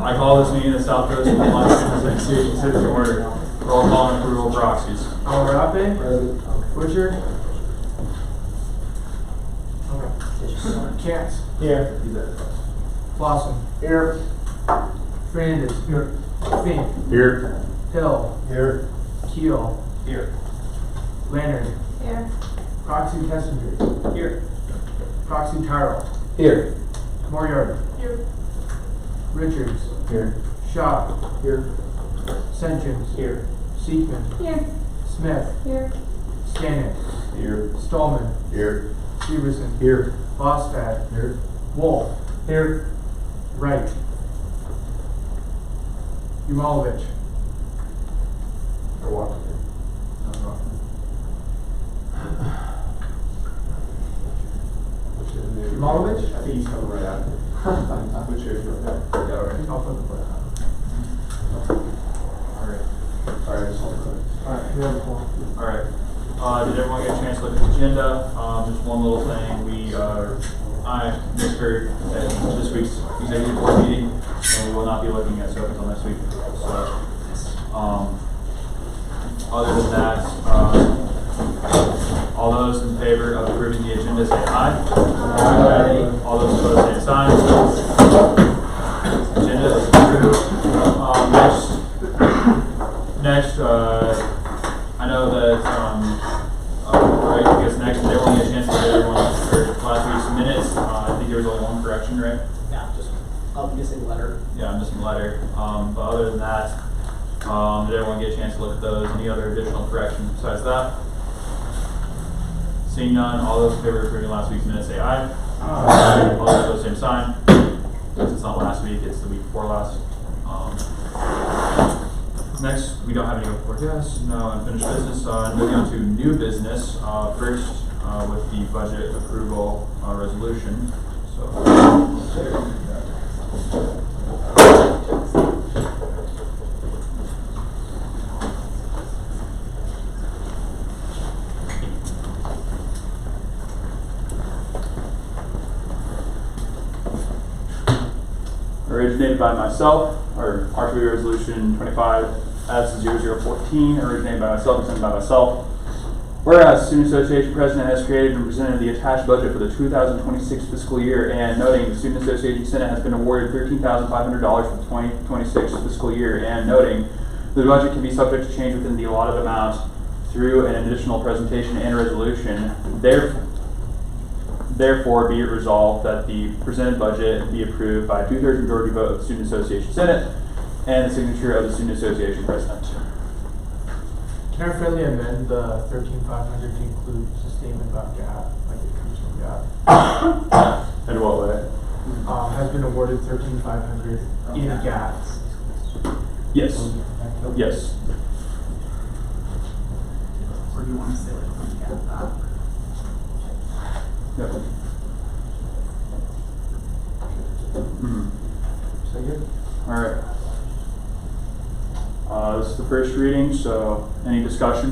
I call this meeting of South Coast Association to order. Roll call and approval of proxies. Alrape, Butcher, Katz, Here. Blossom, Here. Fernandez, Fink, Here. Hill, Here. Keel, Here. Leonard, Here. Proxy Kessinger, Here. Proxy Tyrell, Here. Moriarty, Here. Richards, Here. Shaw, Here. Senchins, Here. Seekman, Here. Smith, Here. Stanek, Here. Stallman, Here. Severson, Here. Bostad, Here. Wolf, Here. Wright, Umalovich, Umalovich? I think he's coming right after. Which is right there. Yeah, all right. I'll put the foot. All right. All right, just hold it. Alright, we have a call. Alright. Did everyone get a chance to look at the agenda? Just one little thing. I misheard at this week's executive board meeting, and we will not be looking at SOAP until next week. So, other than that, all those in favor of approving the agenda say aye. Aye. All those opposed say sign. Agenda is approved. Next, I know that, right, I guess next, they won't get a chance to get everyone for last week's minutes. I think there was only one correction, right? Yeah, just a missing letter. Yeah, I'm missing a letter. But other than that, did everyone get a chance to look at those? Any other additional corrections besides that? Seeing none, all those in favor of approving last week's minutes say aye. Aye. All those opposed, same sign. Since it's not last week, it's the week before last. Next, we don't have any report. Yes, no unfinished business. Moving on to new business. First, with the budget approval resolution. So. Originated by myself, or RTB Resolution 25S0014, originated by myself and sent by myself. Whereas the Student Association President has created and presented the attached budget for the 2026 fiscal year, and noting the Student Association Senate has been awarded $13,500 for the 2026 fiscal year, and noting the budget can be subject to change within the allotted amount through an additional presentation and resolution. Therefore, be it resolved that the presented budget be approved by a 2/3 majority vote of the Student Association Senate and the signature of the Student Association President. Can I friendly amend the 13,500 to include the statement about gap, like it comes from gap? In what way? Has been awarded 13,500 in gaps. Yes. Yes. Or do you want to say like when you get that? Yep. Second? All right. This is the first reading, so any discussion?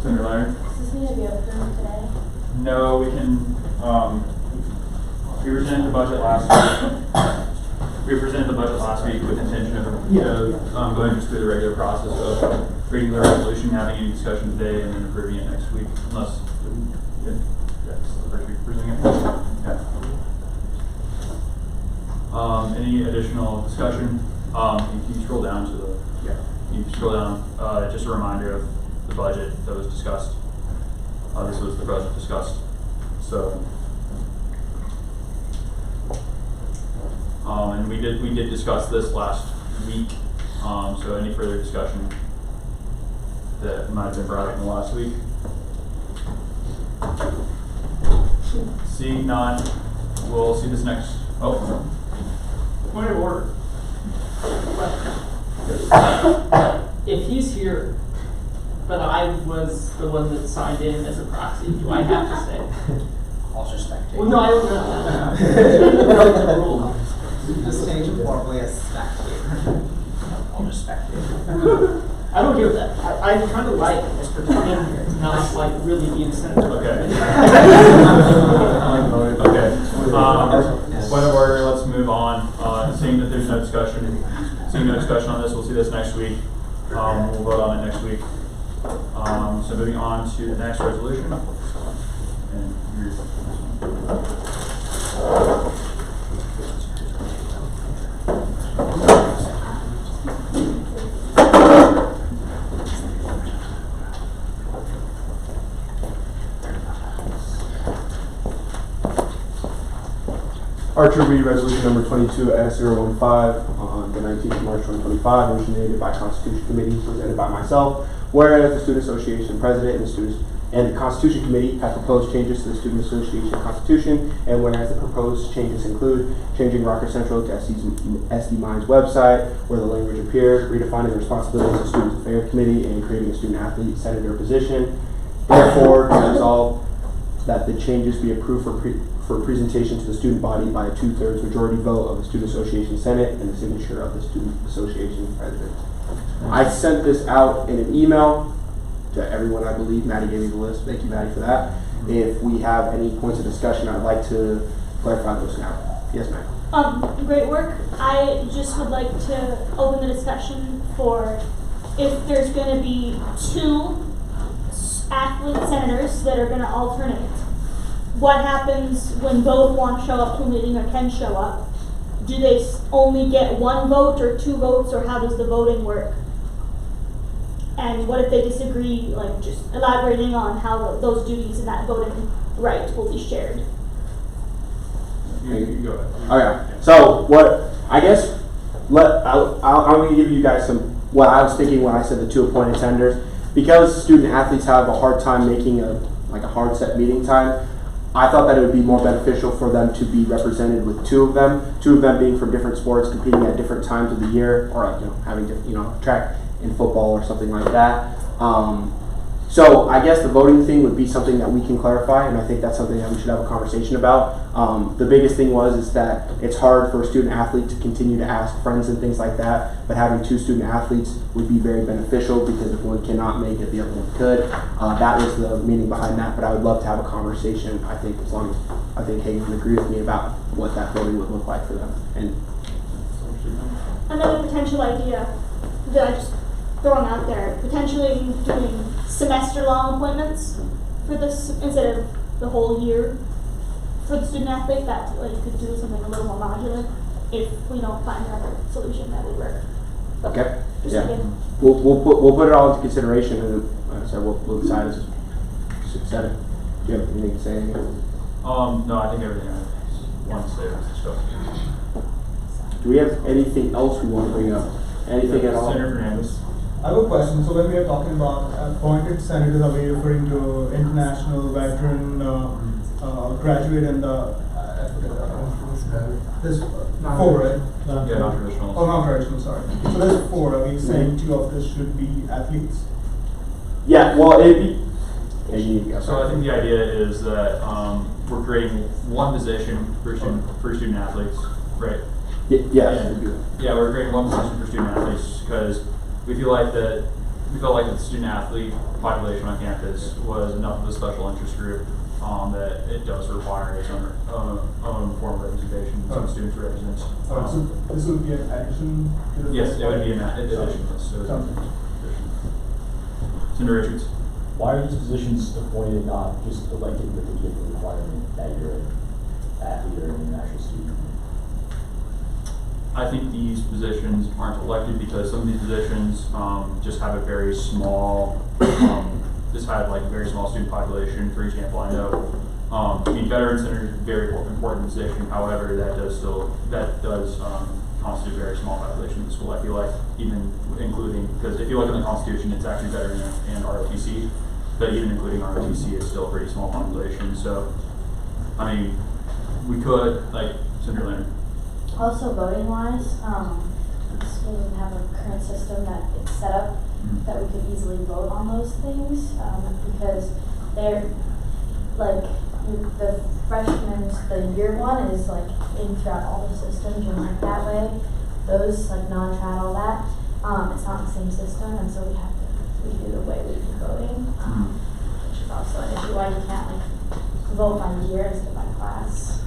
Senator Leonard? Does this need to be open today? No, we can, we presented the budget last week. We presented the budget last week with intention of, going just through the regular process of reading the resolution, having any discussion today, and then approving it next week, unless, that's the first week presenting it. Yeah. Any additional discussion? You scroll down to the, you scroll down, just a reminder of the budget that was discussed. This was the budget discussed. So, and we did discuss this last week. So any further discussion that might have been brought up in the last week? Seeing none, we'll see this next. Oh, point of order. If he's here, but I was the one that signed in as a proxy, do I have to say? I'll just spectate. Well, no, I don't know. The rule. Just change it formally as spectator. I'll just spectate. I don't hear that. I kind of like pretending to not like really being senator. Okay. Okay. Point of order. Let's move on. Seeing that there's no discussion, on this, we'll see this next week. We'll vote on it next week. So moving on to the next resolution. And Archer read resolution number 22S015 on the 19th of March 2025, originated by Constitution Committee, presented by myself. Whereas the Student Association President and the Constitution Committee have proposed changes to the Student Association Constitution, and whereas the proposed changes include changing Rocker Central to SD Mind's website, where the language appears, redefining the responsibilities of the Student Affairs Committee, and creating a student athlete senator position. Therefore, to resolve that the changes be approved for presentation to the student body by a 2/3 majority vote of the Student Association Senate and the signature of the Student Association President. I sent this out in an email to everyone, I believe. Maddie gave me the list. Thank you, Maddie, for that. If we have any points of discussion, I'd like to clarify those now. Yes, ma'am. Great work. I just would like to open the discussion for if there's going to be two athlete senators that are going to alternate. What happens when both want to show up to a meeting or can show up? Do they only get one vote or two votes, or how does the voting work? And what if they disagree, like just elaborating on how those duties and that voting right will be shared? you go ahead. Okay. So what I guess I'm going to give you guys what I was thinking when I said the two appointed senators, because student athletes have a hard time making a hard set meeting time. I thought that it would be more beneficial for them to be represented with two of them being from different sports, competing at different times of the year, or having track and football or something like that. So I guess the voting thing would be something that we can clarify, and I think that's something that we should have a conversation about. The biggest thing is that it's hard for a student athlete to continue to ask friends and things like that, but having two student athletes would be very beneficial, because if one cannot make it, the other one could. That was the meaning behind that, but I would love to have a conversation, I think, as long as Hagen would agree with me about what that voting would look like for them. And Another potential idea that I just throwing out there, potentially doing semester-long appointments for this instead of the whole year for the student athlete. That you could do something a little more modular if we don't find another solution that would work. okay, Just yeah, again. we'll put it all into consideration, and like I said, we'll decide Senate. Do you have anything to say? No, I think everything I want to say was discussed. Do we have anything else we want to bring up? Anything at all? Senator Fernandez. I have a question. So when we are talking about appointed senators, are we referring to international veteran, graduate, and there's four, right? Yeah, non-traditional. Oh, non-traditional. Sorry. So there's four. Are we saying two of this should be athletes? Yeah, well, it'd be. So I think the idea is that we're creating one position for student athletes, right? Yeah. Yeah, we're creating one position for student athletes because we felt like the student athlete population on campus was enough of a special interest group that it does require its own form of representation. Some students represent. So this would be an addition to the. Yes, it would be an addition. Yes, it would be an addition. Senator Richards. Why are these positions appointed and not just elected with the given requirement that you're an athlete or an international student? I think these positions aren't elected because some of these positions just have a very small, just have like a very small student population. For example, I know, veteran center is a very important position. However, that does constitute a very small population in the school. I feel like even including, because if you look in the Constitution, it's actually veteran and ROTC, but even including ROTC, it's still a pretty small population. So, I mean, we could, like, Senator Leonard. Also, voting wise, school doesn't have a current system that it's set up that we could easily vote on those things because they're like the freshmen, the year one is like in throughout all the systems and like that way. Those like non-trad, all that, it's not the same system, and so we have to redo the way we do voting, which is also an issue why you can't like vote by year instead of by class.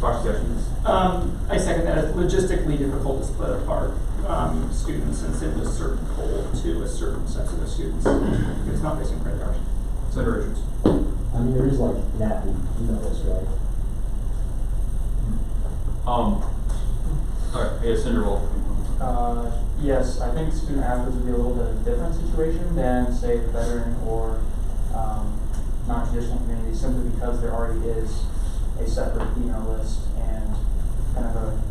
I second that. It's logistically difficult to split apart students and send a certain poll to a certain set of students. It's not based on credit hours. Senator Richards. I mean, there is like an athlete, you know this, right? Alright, yeah, Senator Wolf. Yes, I think student athletes would be a little bit of a different situation than, say, the veteran or non-traditional community, simply because there already is a separate email list and kind of a,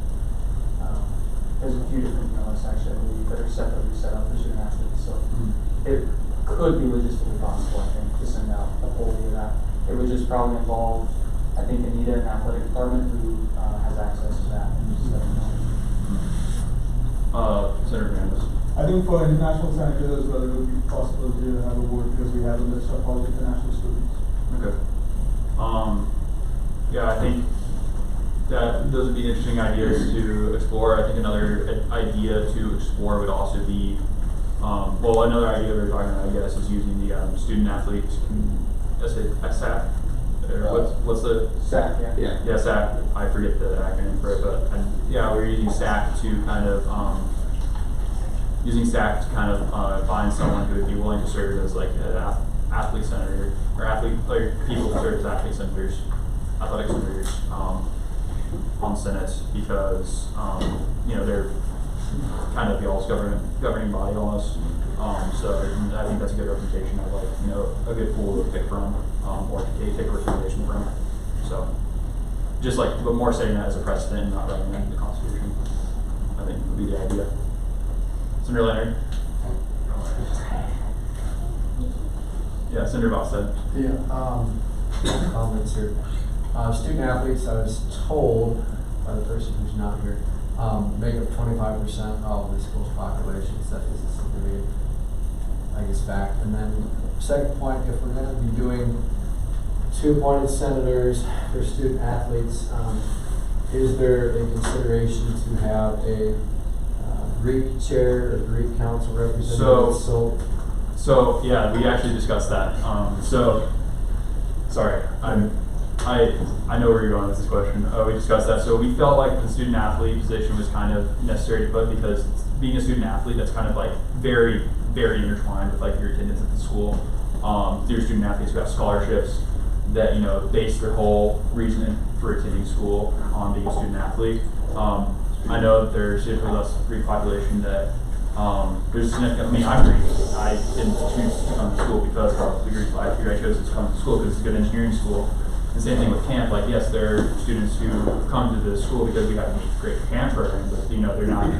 there's a few different email lists actually, I believe, that are separately set up for student athletes. So it could be logistically possible, I think, to send out a poll via that. It would just probably involve, I think, Anita in the athletic department who has access to that and just let them know. Senator Fernandez. I think for international senators as well, it would be possible to have a vote because we have a list of all the international students. Okay. Yeah, I think that those would be interesting ideas to explore. I think another idea to explore would also be, another idea we were talking about, I guess, is using the student athlete SAC. What's the SAC, yeah. Yeah, SAC. I forget the acronym for it, but we're using SAC to kind of find someone who would be willing to serve as like an athlete senator or people who serve as athlete senators, athletic senators on Senate because they're kind of y'all's governing body almost. So I think that's a good representation of a good pool to pick from or to take a recommendation from. So just but more setting that as a precedent and not writing that in the Constitution, I think would be the idea. Senator Leonard. Yeah, Senator Bostad. Yeah, comments here. Student athletes, I was told by the person who's not here, make up 25% of the school's population. So that is a significant, I guess, fact. And then, second point, if we're going to be doing 2 appointed senators for student athletes, is there a consideration to have a Greek chair, a Greek council representative? So yeah, we actually discussed that. Sorry, I know where you're going with this question. We discussed that. So we felt like the student athlete position was kind of necessary to put because being a student athlete, that's kind of like very, very intertwined with like your attendance at the school. Through student athletes who have scholarships that base their whole reason for attending school on being a student athlete. I know that there's with us a Greek population that There's significant, I mean, I'm Greek. I didn't choose to come to school because of the Greek life here. I chose to come to school because it's a good engineering school. And same thing with camp. Like, yes, there are students who come to the school because we have a great camp program, but you know, they're not.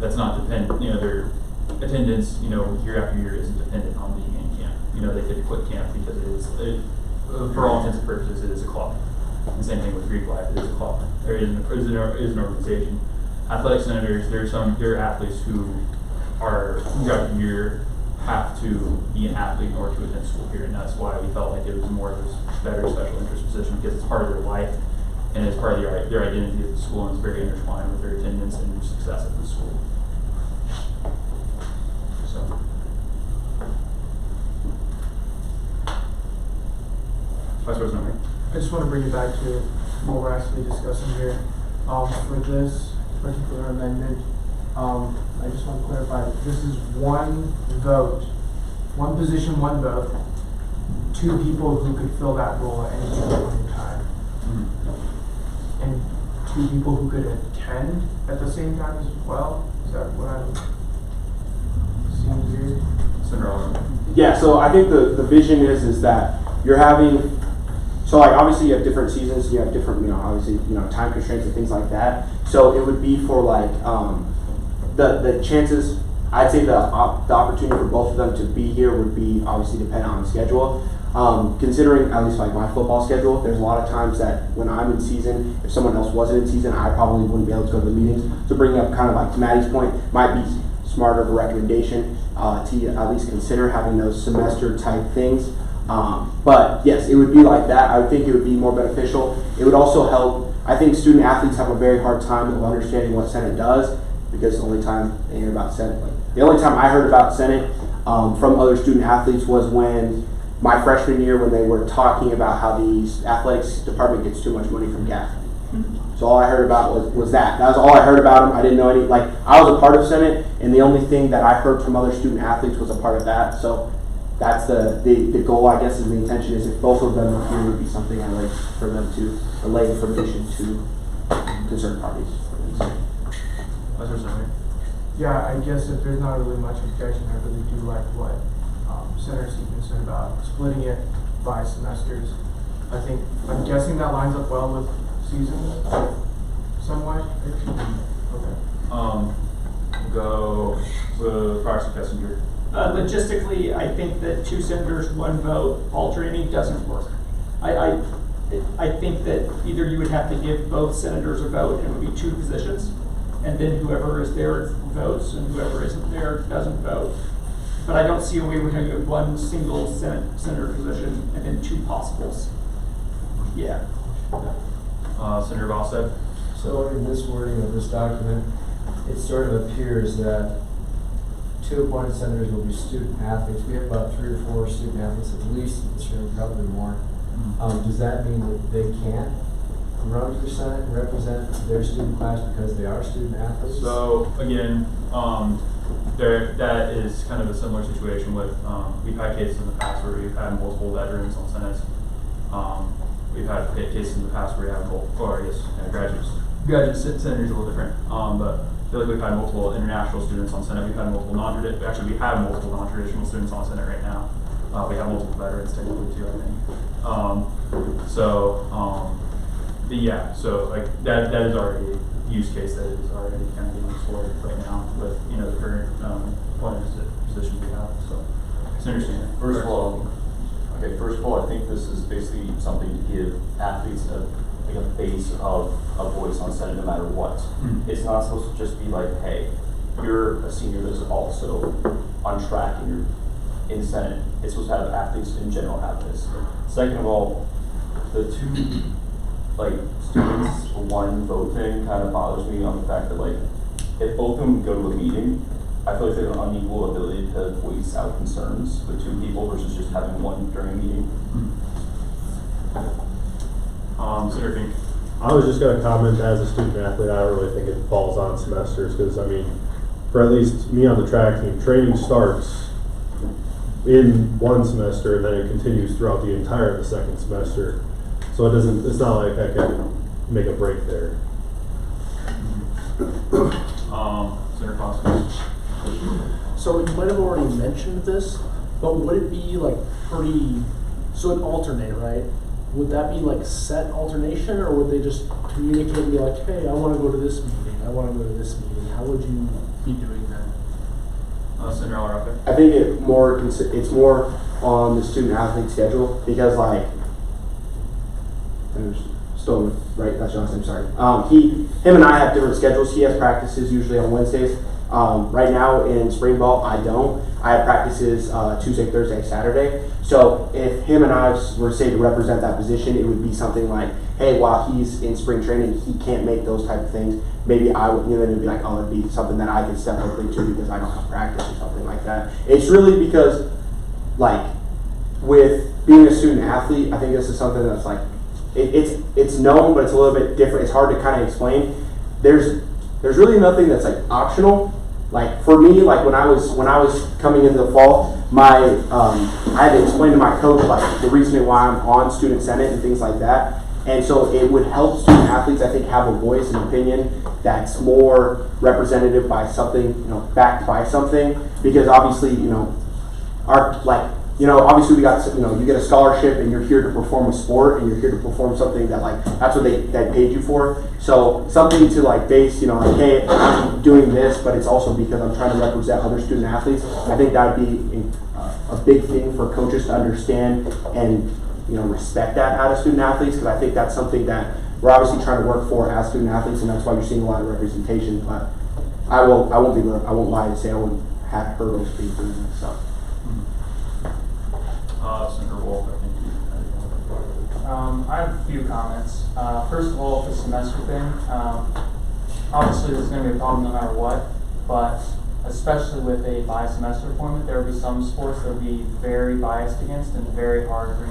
That's not dependent. You know, their attendance, you know, year after year isn't dependent on being in camp. You know, they could quit camp because for all intents and purposes, it is a club. And same thing with Greek life. It is a club. There is an organization. Athletic senators. There are athletes who are throughout the year have to be an athlete in order to attend school here, and that's why we felt like it was more of a better special interest position because it's part of their life and it's part of their identity at the school, and it's very intertwined with their attendance and success at the school. So. Vice President Ray. I just want to bring it back to what we're actually discussing here. For this particular amendment, I just want to clarify, this is one vote, one position, one vote, two people who could fill that role at any given point in time. Mm-hmm. And two people who could attend at the same time as well? Is that what I'm seeing here? Senator Oliver. Yeah, so I think the vision is that you're having, so like obviously you have different seasons, you have different, you know, obviously, you know, time constraints and things like that. So it would be for like, the chances, I'd say the opportunity for both of them to be here would be obviously dependent on the schedule. Considering at least like my football schedule, there's a lot of times that when I'm in season, if someone else wasn't in season, I probably wouldn't be able to go to the meetings. So bringing up kind of like to Maddie's point, might be smarter of a recommendation to at least consider having those semester type things. But yes, it would be like that. I would think it would be more beneficial. It would also help. I think student athletes have a very hard time of understanding what Senate does, because the only time they hear about Senate, like the only time I heard about Senate from other student athletes was when my freshman year, when they were talking about how the athletics department gets too much money from GAF. So all I heard about was that. That was all I heard about them. I didn't know any, like I was a part of Senate, and the only thing that I heard from other student athletes was a part of that. So that's the goal, I guess, is the intention is if both of them are here, would be something I'd like for them to relay information to concerned parties. Yeah, I guess if there's not really much objection, I really do like what Senator Stevens said about splitting it by semesters. I'm guessing that lines up well with seasons, somewhat. Okay. Go with Fire Suggestion here. Logistically, I think that two senators, one vote, alternating doesn't work. I think that either you would have to give both senators a vote and it would be two positions, and then whoever is there votes and whoever isn't there doesn't vote. But I don't see a way we're going to get one single senator position and then two possibles. Yeah. Senator Volstead. So in this wording of this document, it sort of appears that two appointed senators will be student athletes. We have about 3 or 4 student athletes at least in this room, probably more. Does that mean that they can't run for Senate and represent their student class because they are student athletes? So again, that is kind of a similar situation with, we've had cases in the past where we've had multiple veterans on Senates. We've had cases in the past where we have multiple, or I guess graduate senators are a little different, but I feel like we've had multiple international students on Senate. We've had multiple we have multiple non-traditional students on Senate right now. We have multiple veterans technically too, I think. Yeah, so like that is already a use case that is already kind of being explored right now with the current appointed positions we have. So it's interesting. First of all, I think this is basically something to give athletes a base of a voice on Senate no matter what. Mm-hmm. It's not supposed to just be like, hey, you're a senior that's also on track and you're in Senate. It's supposed to have athletes in general have this. Second of all, the two students one vote thing kind of bothers me on the fact that if both of them go to a meeting, I feel like they have an unequal ability to voice out concerns with two people versus just having one during a meeting. Senator Fink. I was just going to comment as a student athlete, I don't really think it falls on semesters because, I mean, for at least me on the track team, training starts in one semester and then it continues throughout the entire of the second semester. So it's not like I can make a break there. Senator Foster. So you might have already mentioned this, but would it be like pretty, so an alternate, right? Would that be like set alternation, or would they just communicate and be like, hey, I want to go to this meeting, I want to go to this meeting? How would you be doing that? Senator Alrocker. I think it's more on the student athlete schedule, because like, there's still, right, that's John's name, sorry. Him and I have different schedules. He has practices usually on Wednesdays. Right now in spring ball, I don't. I have practices Tuesday, Thursday, Saturday. So if him and I were, say, to represent that position, it would be something like, hey, while he's in spring training, he can't make those type of things. Maybe I would, then it'd be like, oh, it'd be something that I could step up into because I don't have practice or something like that. It's really because, like, with being a student athlete, I think this is something that's like, it's known, but it's a little bit different. It's hard to kind of explain. There's really nothing that's like optional. Like for me, like when I was coming into the fall, I had to explain to my coach like the reasoning why I'm on student senate and things like that. And so it would help student athletes, I think, have a voice and opinion that's more representative by something, backed by something. Because obviously, obviously we got, you get a scholarship and you're here to perform a sport and you're here to perform something that like, that's what they paid you for. So something to like base, like, hey, I'm doing this, but it's also because I'm trying to represent other student athletes. I think that would be a big thing for coaches to understand and, respect that out of student athletes, because I think that's something that we're obviously trying to work for as student athletes, and that's why you're seeing a lot of representation. But I won't lie and say I wouldn't have hurdles being doing this stuff. Senator Wolf, I think I have a few comments. First of all, the semester thing. Obviously, there's going to be a problem no matter what, but especially with a bi-semester appointment, there will be some sports that will be very biased against and very hard to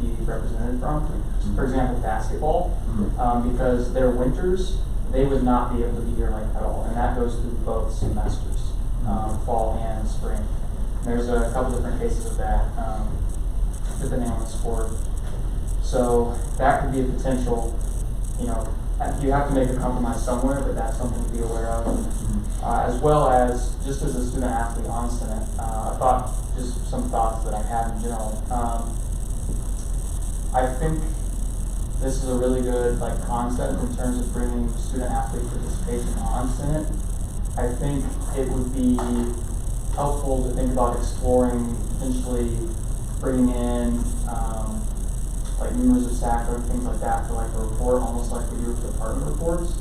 be represented from. For example, basketball, because their winters, they would not be able to be here like at all, and that goes through both semesters, fall and spring. There's a couple different cases of that, depending on the sport. So that could be a potential, you have to make a compromise somewhere, but that's something to be aware of. As well as, just as a student athlete on Senate, just some thoughts that I had in general. I think this is a really good concept in terms of bringing student athlete participation on Senate. I think it would be helpful to think about exploring potentially bringing in members of SAC or things like that for a report, almost like we do with department reports,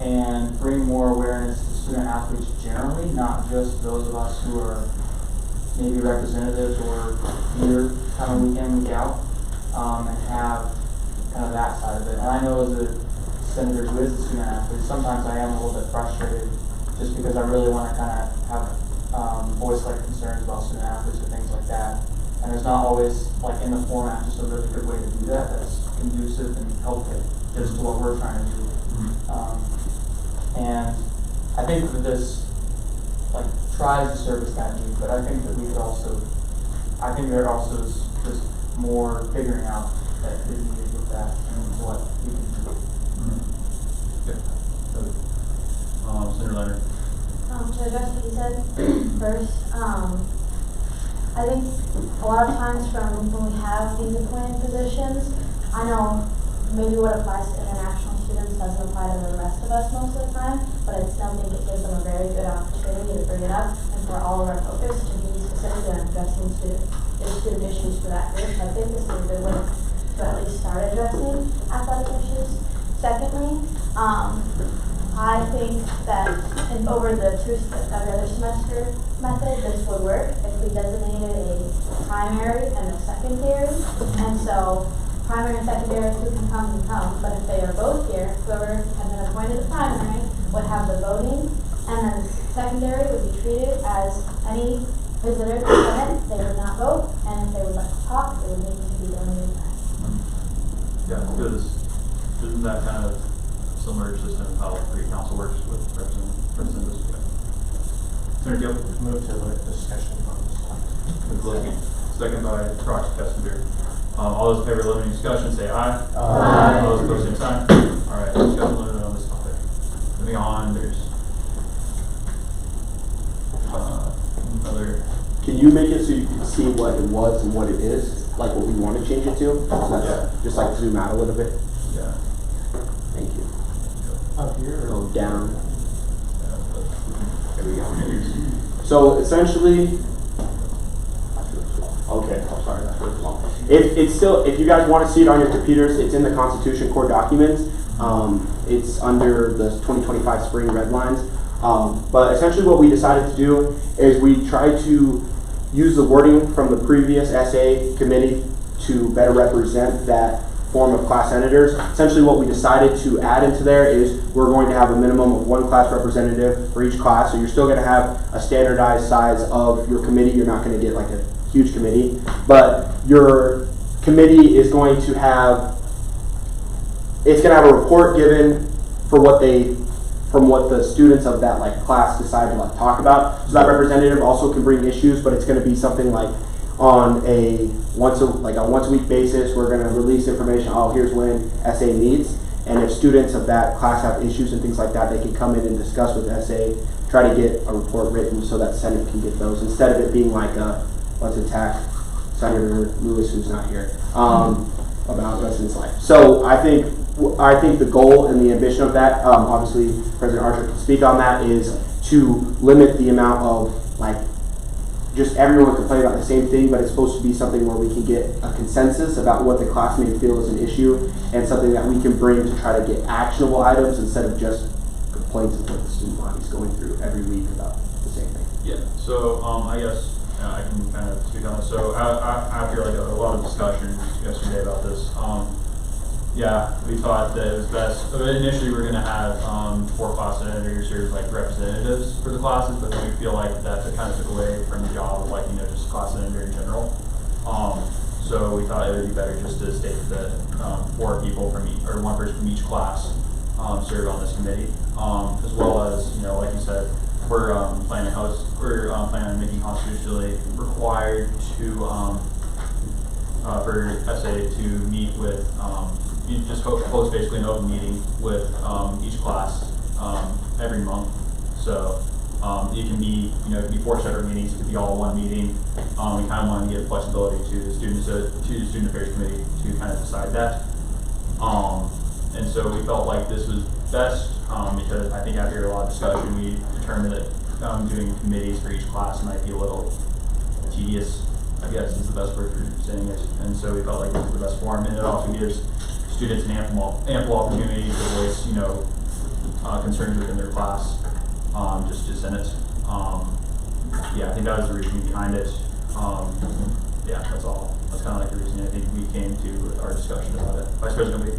and bring more awareness to student athletes generally, not just those of us who are maybe representatives or here kind of week in, week out, and have kind of that side of it. And I know as a senator who is a student athlete, sometimes I am a little bit frustrated just because I really want to kind of have voice concerns about student athletes or things like that. And there's not always, in the format, just a really good way to do that that's conducive and helpful just to what we're trying to do. And I think that this, tries to service that need, but I think that we could also, there also is just more figuring out that is needed with that and what we can do. Senator Leonard. To address what you said first, I think a lot of times when we have these appointed positions, I know maybe what applies to international students doesn't apply to the rest of us most of the time, but I still think it gives them a very good opportunity to bring it up and for all of our focus to be specific in addressing student issues for that group. I think this is a good way to at least start addressing athletic issues. Secondly, I think that over the other semester method, this would work if we designated a primary and a secondary. And so primary and secondary, who can come, but if they are both here, whoever has been appointed the primary would have the voting, and then secondary would be treated as any visitor to the Senate. They would not vote, and if they would like to talk, they would need to be donated time. Yeah, because isn't that kind of similar system of how Great Council works with representatives? Senator Gill. Move to limit discussion on this topic. Second by Rox Kestenbeer. All those in favor of limiting discussion say aye. Aye. All those opposed, same sign. All right, discussion limited on this topic. Moving on, there's see what it was and what it is, like what we want to change it to. So that's just like zoom out a little bit. Yeah. Thank you. Up here or? Go down. There we go. So essentially, okay, I'm sorry, that's really long. If you guys want to see it on your computers, it's in the Constitution Core documents. It's under the 2025 spring red lines. But essentially what we decided to do is we tried to use the wording from the previous SA committee to better represent that form of class senators. Essentially what we decided to add into there is we're going to have a minimum of 1 class representative for each class. So you're still going to have a standardized size of your committee. You're not going to get like a huge committee, but your committee is going to have, it's going to have a report given for what from what the students of that like class decide to like talk about. So that representative also can bring issues, but it's going to be something like on a once a week basis, we're going to release information. Oh, here's when SA meets, and if students of that class have issues and things like that, they can come in and discuss with SA, try to get a report written so that Senate can get those instead of it being like a let's attack Senator Lewis who's not here about residents' life. So I think the goal and the ambition of that, obviously President Archer can speak on that, is to limit the amount of like just everyone complain about the same thing, but it's supposed to be something where we can get a consensus about what the class may feel is an issue and something that we can bring to try to get actionable items instead of just complaints of what the student body's going through every week about the same thing. Yeah, so I guess I can kind of speak on this. So after like a lot of discussion yesterday about this, yeah, we thought that it was best. Initially, we were going to have 4 class senators or like representatives for the classes, but then we feel like that kind of took away from the job of like just class senator in general. So we thought it would be better just to state that 4 people from each, or 1 person from each class serve on this committee, as well as like you said, we're planning on making constitutionally required to for SA to meet with. You just host basically an open meeting with each class every month. So it can be, it can be 4 separate meetings. It could be all one meeting. We kind of want to give flexibility to the student affairs committee to kind of decide that. And so we felt like this was best because I think after a lot of discussion, we determined that doing committees for each class might be a little tedious, I guess is the best word for saying it. And so we felt like this was the best form, and it also gives students an ample opportunity to voice, concerns within their class, just to send it. Yeah, I think that was the reason behind it. Yeah, that's all. That's kind of like the reason I think we came to our discussion about it. Vice President Lee.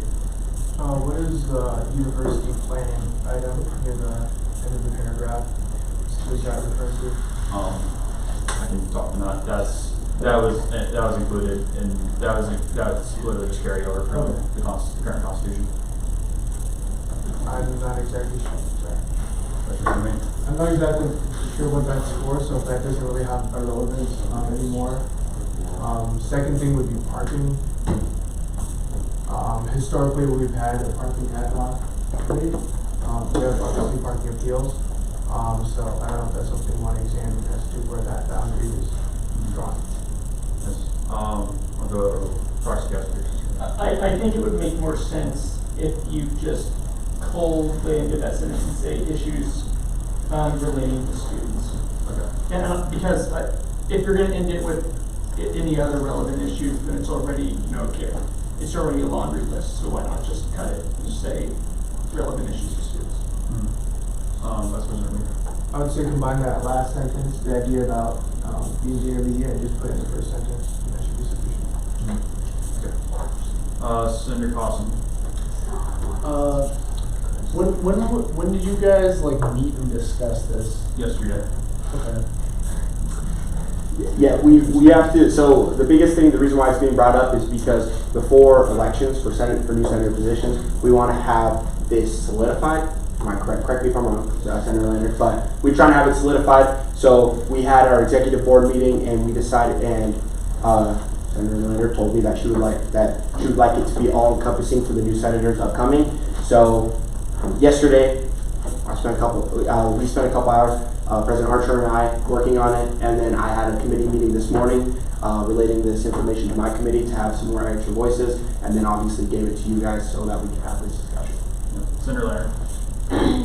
What is the university planning item near the end of the paragraph? Who's that referring to? I can talk to that. That was included in that's literally just carry over from the current constitution. I'm not exactly sure. Sorry. That's what I mean. I'm not exactly sure what that's for, so if that doesn't really have a relevance anymore. Second thing would be parking. Historically, we've had a parking ad hoc committee. We have obviously parking appeals. So I don't know if that's something we want to examine as to where that boundary is drawn. Yes. I'll go proxy guesses. I think it would make more sense if you just culled the end of that sentence and say issues relating to students. Okay. And because if you're going to end it with any other relevant issues, then it's already it's already a laundry list. So why not just cut it and just say relevant issues for students? That's what I mean. I would say combine that last sentence, the idea about being intermediate, and just put it in the first sentence. That should be sufficient. Okay. Senator Cosson. When did you guys like meet and discuss this? Yesterday. Okay. Yeah, we have to. So the biggest thing, the reason why it's being brought up is because before elections for new senator positions, we want to have this solidified. Am I correct? Correct me if I'm wrong, Senator Lander. But we're trying to have it solidified. So we had our executive board meeting, and we decided. And Senator Lander told me that she would like it to be all encompassing for the new senators upcoming. So yesterday, we spent a couple hours. President Archer and I working on it, and then I had a committee meeting this morning relating this information to my committee to have some more extra voices, and then obviously gave it to you guys so that we can have this discussion. Senator Leonard.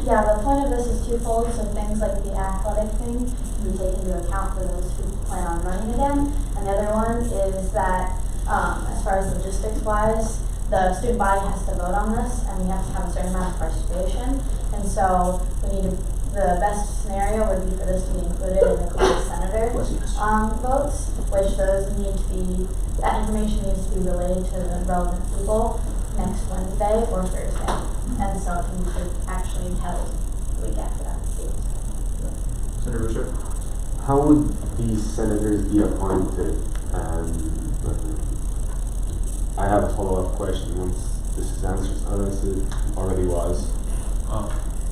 Yeah, the point of this is twofold, so things like the athletic thing can be taken into account for those who plan on running again. And the other one is that, as far as logistics wise, the student body has to vote on this, and we have to have a certain amount of participation. And so we need to, the best scenario would be for this to be included in the class senator votes, which those need to be, that information needs to be relayed to the relevant people next Wednesday or Thursday. And so it can be actually held the week after that. Senator Boucher. How would these senators be appointed? I have a follow-up question once this is answered, unless it already was.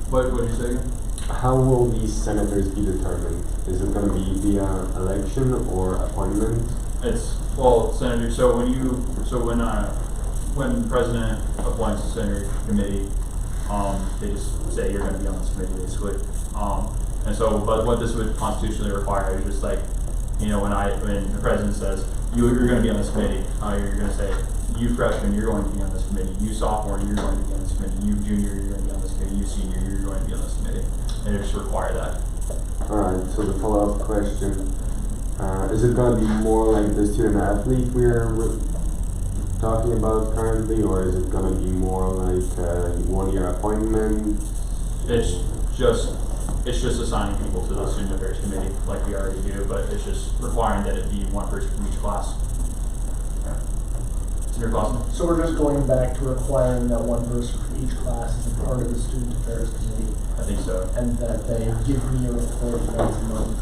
What did you say again? How will these senators be determined? Is it going to be via election or appointment? It's, well, Senator, so when the president appoints a senator committee, they just say you're going to be on this committee, basically. And so, but what this would constitutionally require is just like, you know, when the president says you're going to be on this committee, you're going to say, you freshman, you're going to be on this committee. You sophomore, you're going to be on this committee. You junior, you're going to be on this committee. You senior, you're going to be on this committee. And it just require that. Alright, so the follow-up question, is it going to be more like the student athlete we're talking about currently, or is it going to be more like a one-year appointment? It's just assigning people to the student affairs committee like we already do, but it's just requiring that it be one person from each class. Senator Clausen? So we're just going back to requiring that one person from each class is a part of the student affairs committee. I think so. And that they give me a report once a month.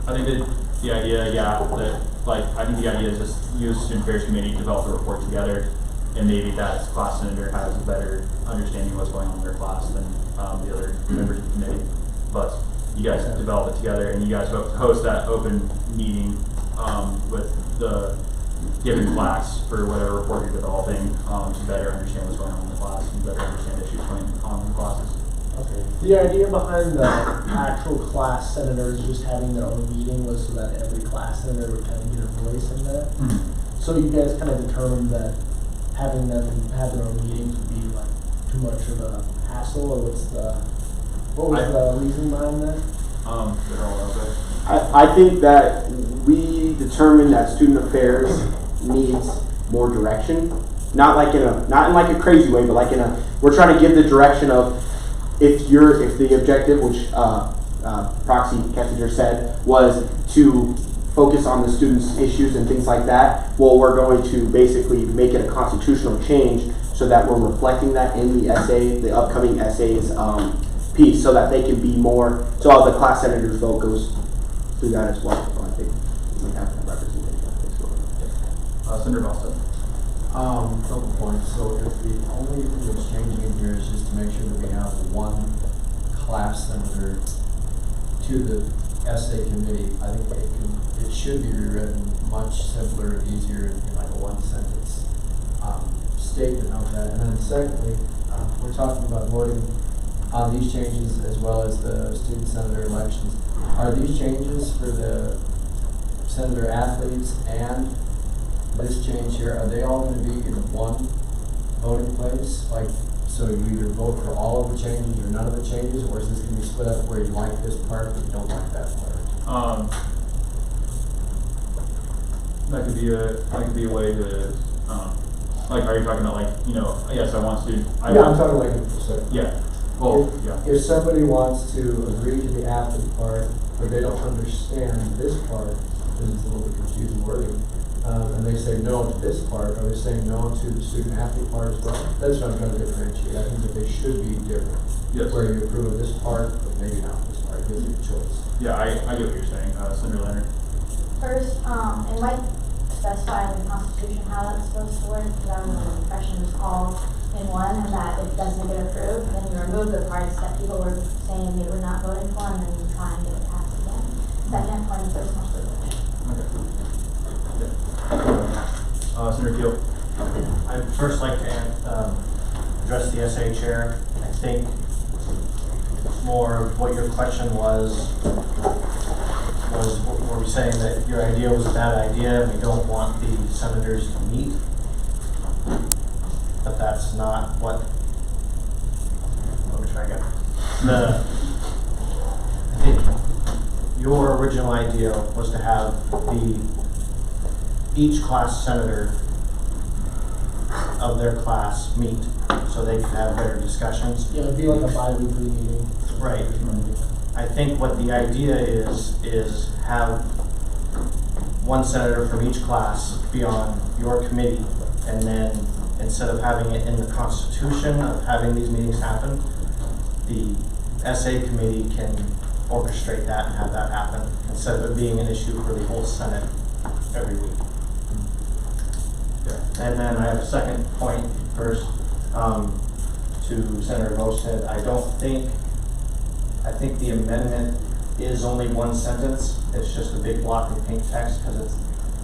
I think that the idea, I think the idea is just use the student affairs committee, develop a report together, and maybe that class senator has a better understanding of what's going on in their class than the other members of the committee. But you guys develop it together, and you guys host that open meeting with the given class for whatever report you're developing to better understand what's going on in the class and better understand issues going on in the classes. Okay. The idea behind the actual class senators just having their own meeting was so that every class senator would kind of get a voice in that. Mm-hmm. So you guys kind of determined that having them have their own meetings would be like too much of a hassle, or what was the reason behind that? They're all okay. I think that we determined that student affairs needs more direction, not in like a crazy way, but like we're trying to give the direction of if the objective, which Proxy Kessinger said, was to focus on the students' issues and things like that. Well, we're going to basically make it a constitutional change so that we're reflecting that in the essay, the upcoming essays piece, so that they can be more. So all the class senators' vote goes through that as well. So I think we have that representation. Senator Boston. Couple points. So if the only thing that's changing in here is just to make sure that we have one class senator to the essay committee, I think it should be rewritten much simpler and easier in like a one sentence statement of that. And then secondly, we're talking about voting on these changes as well as the student senator elections. Are these changes for the senator athletes and this change here, are they all going to be in one voting place? Like, so you either vote for all of the changes or none of the changes, or is this going to be split up where you like this part but you don't like that part? That could be a way to like, are you talking about like, you know, yes, I want to. I'm talking like yeah. Well, if somebody wants to agree to the athlete part, but they don't understand this part, because it's a little bit confusing wording, and they say no to this part, are they saying no to the student athlete part as well? That's what I'm trying to differentiate. I think that they should be different. Yes. Where you approve of this part, but maybe not this part. It gives you a choice. Yeah, I get what you're saying, Senator Leonard. First, it might specify in the Constitution how that's supposed to work, because I'm under the impression it's all in one, and that if it doesn't get approved, then you remove the parts that people were saying they were not voting for, and then you try and get it passed again. Second point is personal privilege. Okay. Yeah. Senator Keel. I'd first like to address the SA chair. I think more of what your question was were we saying that your idea was a bad idea and we don't want the senators to meet? But that's not what, let me try again. I think your original idea was to have each class senator of their class meet so they could have better discussions. Yeah, it'd be like a bi-weekly meeting. Right. I think what the idea is have one senator from each class be on your committee, and then instead of having it in the Constitution of having these meetings happen, the SA committee can orchestrate that and have that happen instead of it being an issue for the whole Senate every week. And then I have a second point first to Senator Mostead. I think the amendment is only one sentence. It's just a big block of pink text because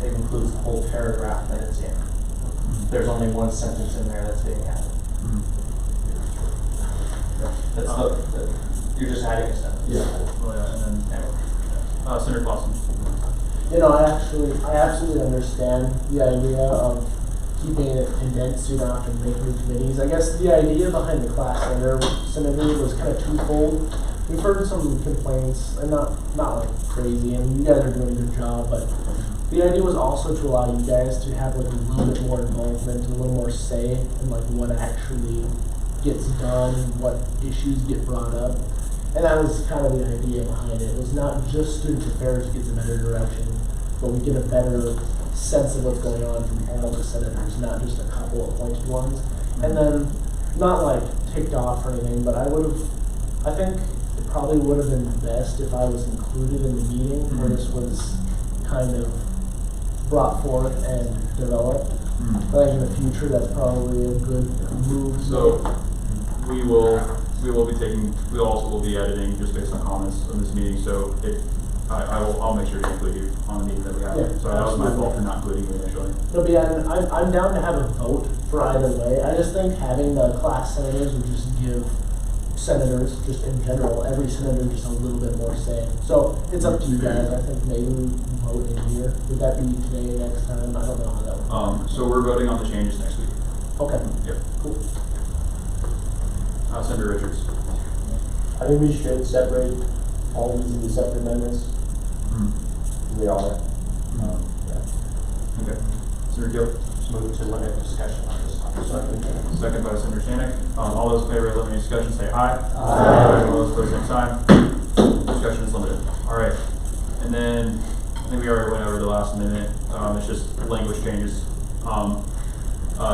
it includes the whole paragraph that it's in. There's only one sentence in there that's being added. You're just adding a sentence. Yeah. Well, yeah, and then Senator Clausen. You know, I absolutely understand the idea of keeping it condensed so you don't have to make new committees. I guess the idea behind the class senator was kind of twofold. We've heard some complaints, and not like crazy, and you guys are doing a good job, but the idea was also to allow you guys to have like a little bit more involvement, a little more say in like what actually gets done, what issues get brought up. And that was kind of the idea behind it. It was not just student affairs gets a better direction, but we get a better sense of what's going on from all the senators, not just a couple appointed ones. And then, not like ticked off or anything, but I think it probably would have been best if I was included in the meeting where this was kind of brought forth and developed. I think in the future that's probably a good move. So we also will be editing just based on comments on this meeting. So I'll make sure to include you on the meeting that we have. Yeah, so that was my fault for not including you initially. No, but yeah, and I'm down to have a vote for either way. I just think having the class senators would just give senators, just in general, every senator just a little bit more say. So it's up to you guys. I think maybe we vote in here. Would that be today, next time? I don't know how that would So we're voting on the changes next week. Okay. Yep. Cool. Senator Richards. I think we should separate all these into separate amendments. They are. Okay. Senator Gill. Just move to limit discussion on this topic. Second by Senator Stanek. All those in favor of limiting discussion say aye. Aye. All those opposed, same sign. Discussion is limited. All right. And then I think we already went over the last minute. It's just language changes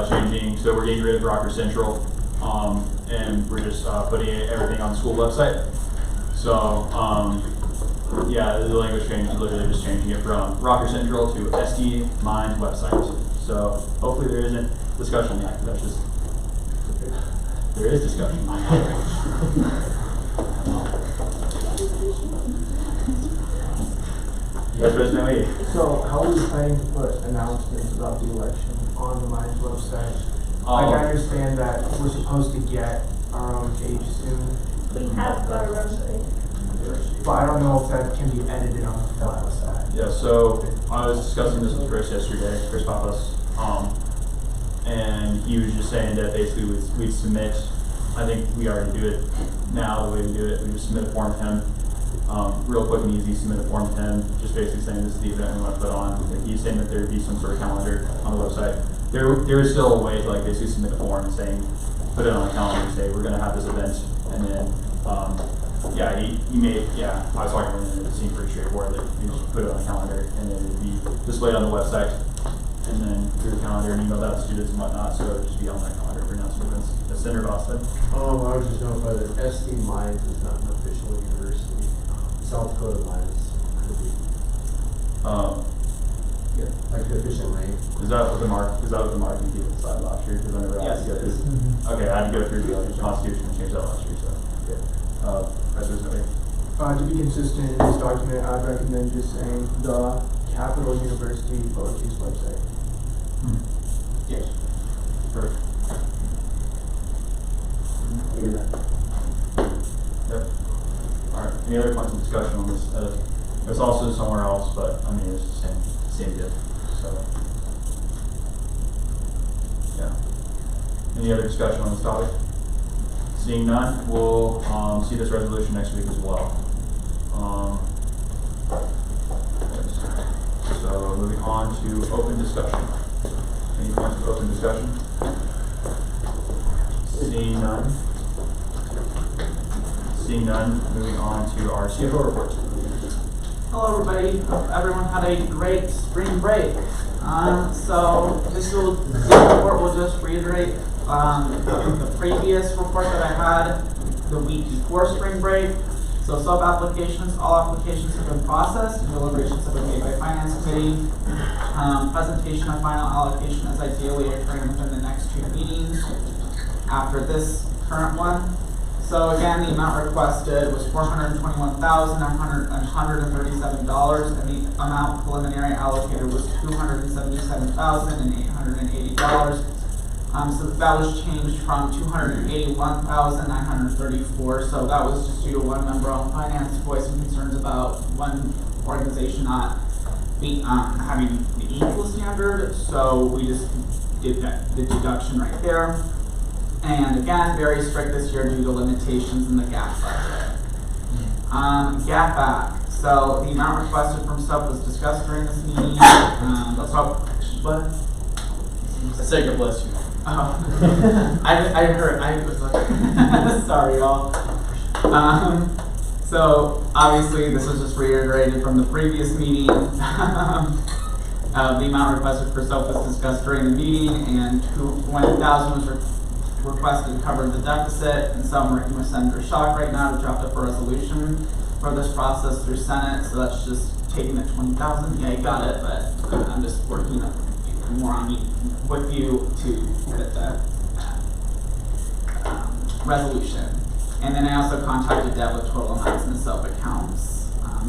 changing. So we're getting rid of Rocker Central, and we're just putting everything on the school website. So yeah, the language change is literally just changing it from Rocker Central to SD Mind website. So hopefully there isn't discussion yet. That's just there is discussion. Yes, President Lee. So how are you planning to put announcements about the election on the Minds website? Like I understand that we're supposed to get our own page soon. We have our website. But I don't know if that can be edited on the website. Yeah, so I was discussing this with Chris yesterday, Chris Papas, and he was just saying that basically we'd submit, I think we already do it now, the way we do it, we just submit a form to him, real quick and easy, submit a form to him, just basically saying this is the event we want to put on. Like he's saying that there'd be some sort of calendar on the website. There is still a way to like basically submit a form saying, put it on a calendar and say, we're gonna have this event, and then, yeah, I was talking to him and it seemed pretty straightforward. Like you just put it on a calendar and then it'd be displayed on the website and then through the calendar and emailed out to students and whatnot. So it would just be on that calendar for announcements. Senator Boston. I was just notified that SD Mines is not an official university. South Dakota Mines could be. Yeah, like the official name. Is that what the mark you gave inside last year? Because I never asked you this. Okay, I had to go through the Constitution and change that last year. So yeah. To be consistent in this document, I'd recommend just saying the Capital University lowercase website. Yes. Perfect. Yep. All right. Any other points of discussion on this It's also somewhere else, but I mean, it's the same deal, so. Yeah. Any other discussion on this topic? Seeing none, we'll, see this resolution next week as well. So moving on to open discussion. Any points of open discussion? Seeing none. Seeing none, moving on to our CFO report. Hello, everybody. Hope everyone had a great spring break. So this report will just reiterate the previous report that I had the week before spring break. So sub-applications, all applications have been processed, and deliberations have been made by Finance Committee. Presentation of final allocation is ideally occurring within the next 2 meetings after this current one. So again, the amount requested was $421,137, and the amount preliminary allocated was $277,880. So that was changed from $281,934. So that was just due to one member on finance voicing concerns about one organization not having the equal standard. So we just did the deduction right there. And again, very strict this year due to limitations in the GAP budget. GAP back. So the amount requested from SUP was discussed during this meeting. What? I say God bless you. Oh. I heard, I was like, sorry y'all. So obviously this was just reiterated from the previous meeting. The amount requested for SUP was discussed during the meeting, and $20,000 was requested to cover the deficit, and so I'm working with Senator Schock right now to draft up a resolution for this process through Senate. So that's just taking the $20,000. Yeah, you got it, but I'm just working more on with you to get the resolution. And then I also contacted Deb with total amounts in the SUP accounts.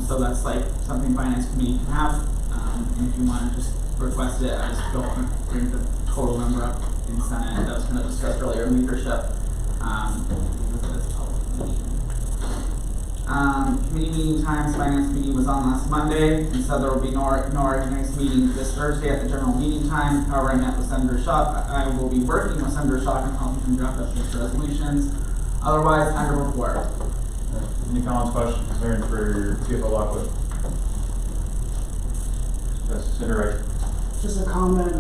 So that's like something Finance Committee can have. And if you want to just request it, I just don't bring the total number up in Senate. That was kind of discussed earlier in leadership. Committee meeting times, Finance Committee was on last Monday, and so there will be no organized meeting this Thursday at the general meeting time. However, I met with Senator Schock. I will be working with Senator Schock and helping him draft up these resolutions. Otherwise, time to report. Any comments, questions, concerns for CFO Lockwood? Yes, Senator Wright. Just a comment,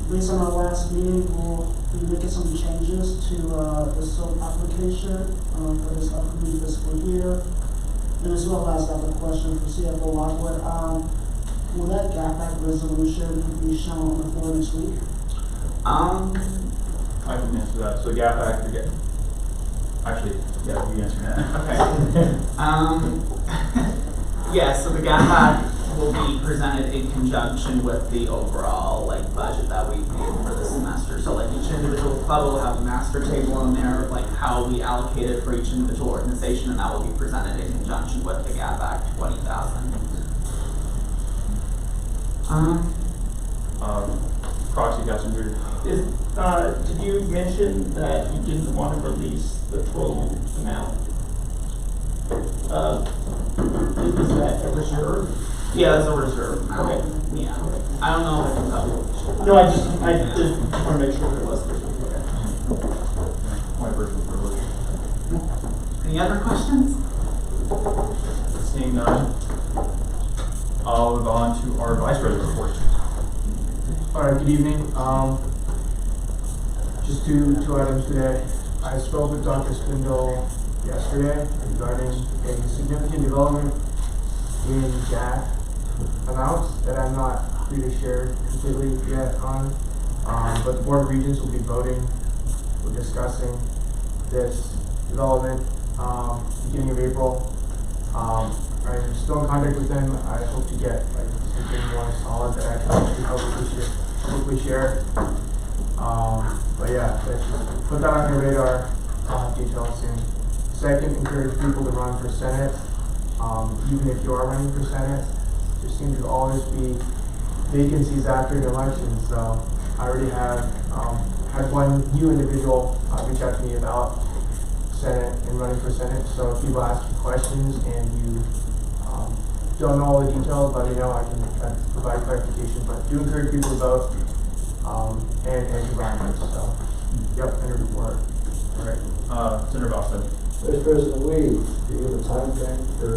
based on our last meeting, we'll be making some changes to the SUP application for this upcoming fiscal year. And as well as I have a question for CFO Lockwood. Will that GAP Act resolution be shown on the floor next week? I can answer that. So GAP Act, actually, yeah, you answer that. Okay. Yeah, so the GAP Act will be presented in conjunction with the overall budget that we made for the semester. So each individual club will have a master table in there of how we allocated for each individual organization, and that will be presented in conjunction with the GAP Act 20,000. Proxy Councilor. Did you mention that you didn't want to release the total amount? Is that a reserve? Yeah, that's a reserve amount. Okay. Yeah. I don't know if I can tell you. No, I just want to make sure there was a reserve. My personal privilege. Any other questions? Seeing none, I'll move on to our Vice President report. Alright, good evening. Just two items today. I spoke with Dr. Spindle yesterday regarding a significant development in GAP amounts that I'm not free to share completely yet on. But the Board of Regents will be voting, we're discussing this development beginning of April. I'm still in contact with them. I hope to get something more solid that I can publicly share. But yeah, let's just put that on your radar. I'll have details soon. Second, encourage people to run for Senate. Even if you are running for Senate, there seems to always be vacancies after an election. So I already have had one new individual reach out to me about Senate and running for Senate. So if people ask you questions and you don't know all the details, let me know, I can try to provide clarification, but do encourage people to vote, and to run, so, yep, and a report. All right, Senator Boston. Vice President Lee, do you have a time frame for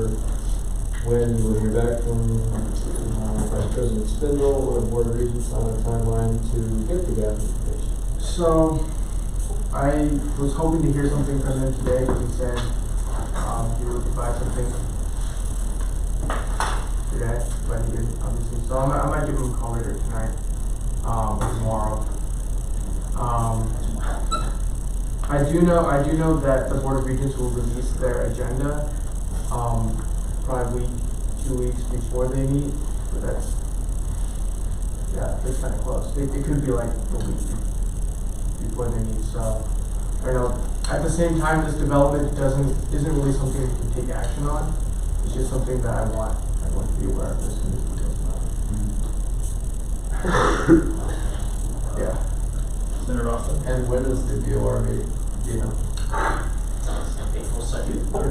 when you will hear back from Vice President Spindle or Board of Regents on a timeline to get the gap information? So, I was hoping to hear something from him today, because he said, he would provide something today, but he didn't, obviously, so I might give him a call later tonight, or tomorrow. I do know that the Board of Regents will release their agenda, probably 2 weeks before they meet, but that's kind of close. It could be like a week before they meet, so, I know, at the same time, this development isn't really something we can take action on, it's just something that I want to be aware of as soon as we go about. Yeah. Senator Boston. And when is the BOR meeting? Do you know? April 2nd. All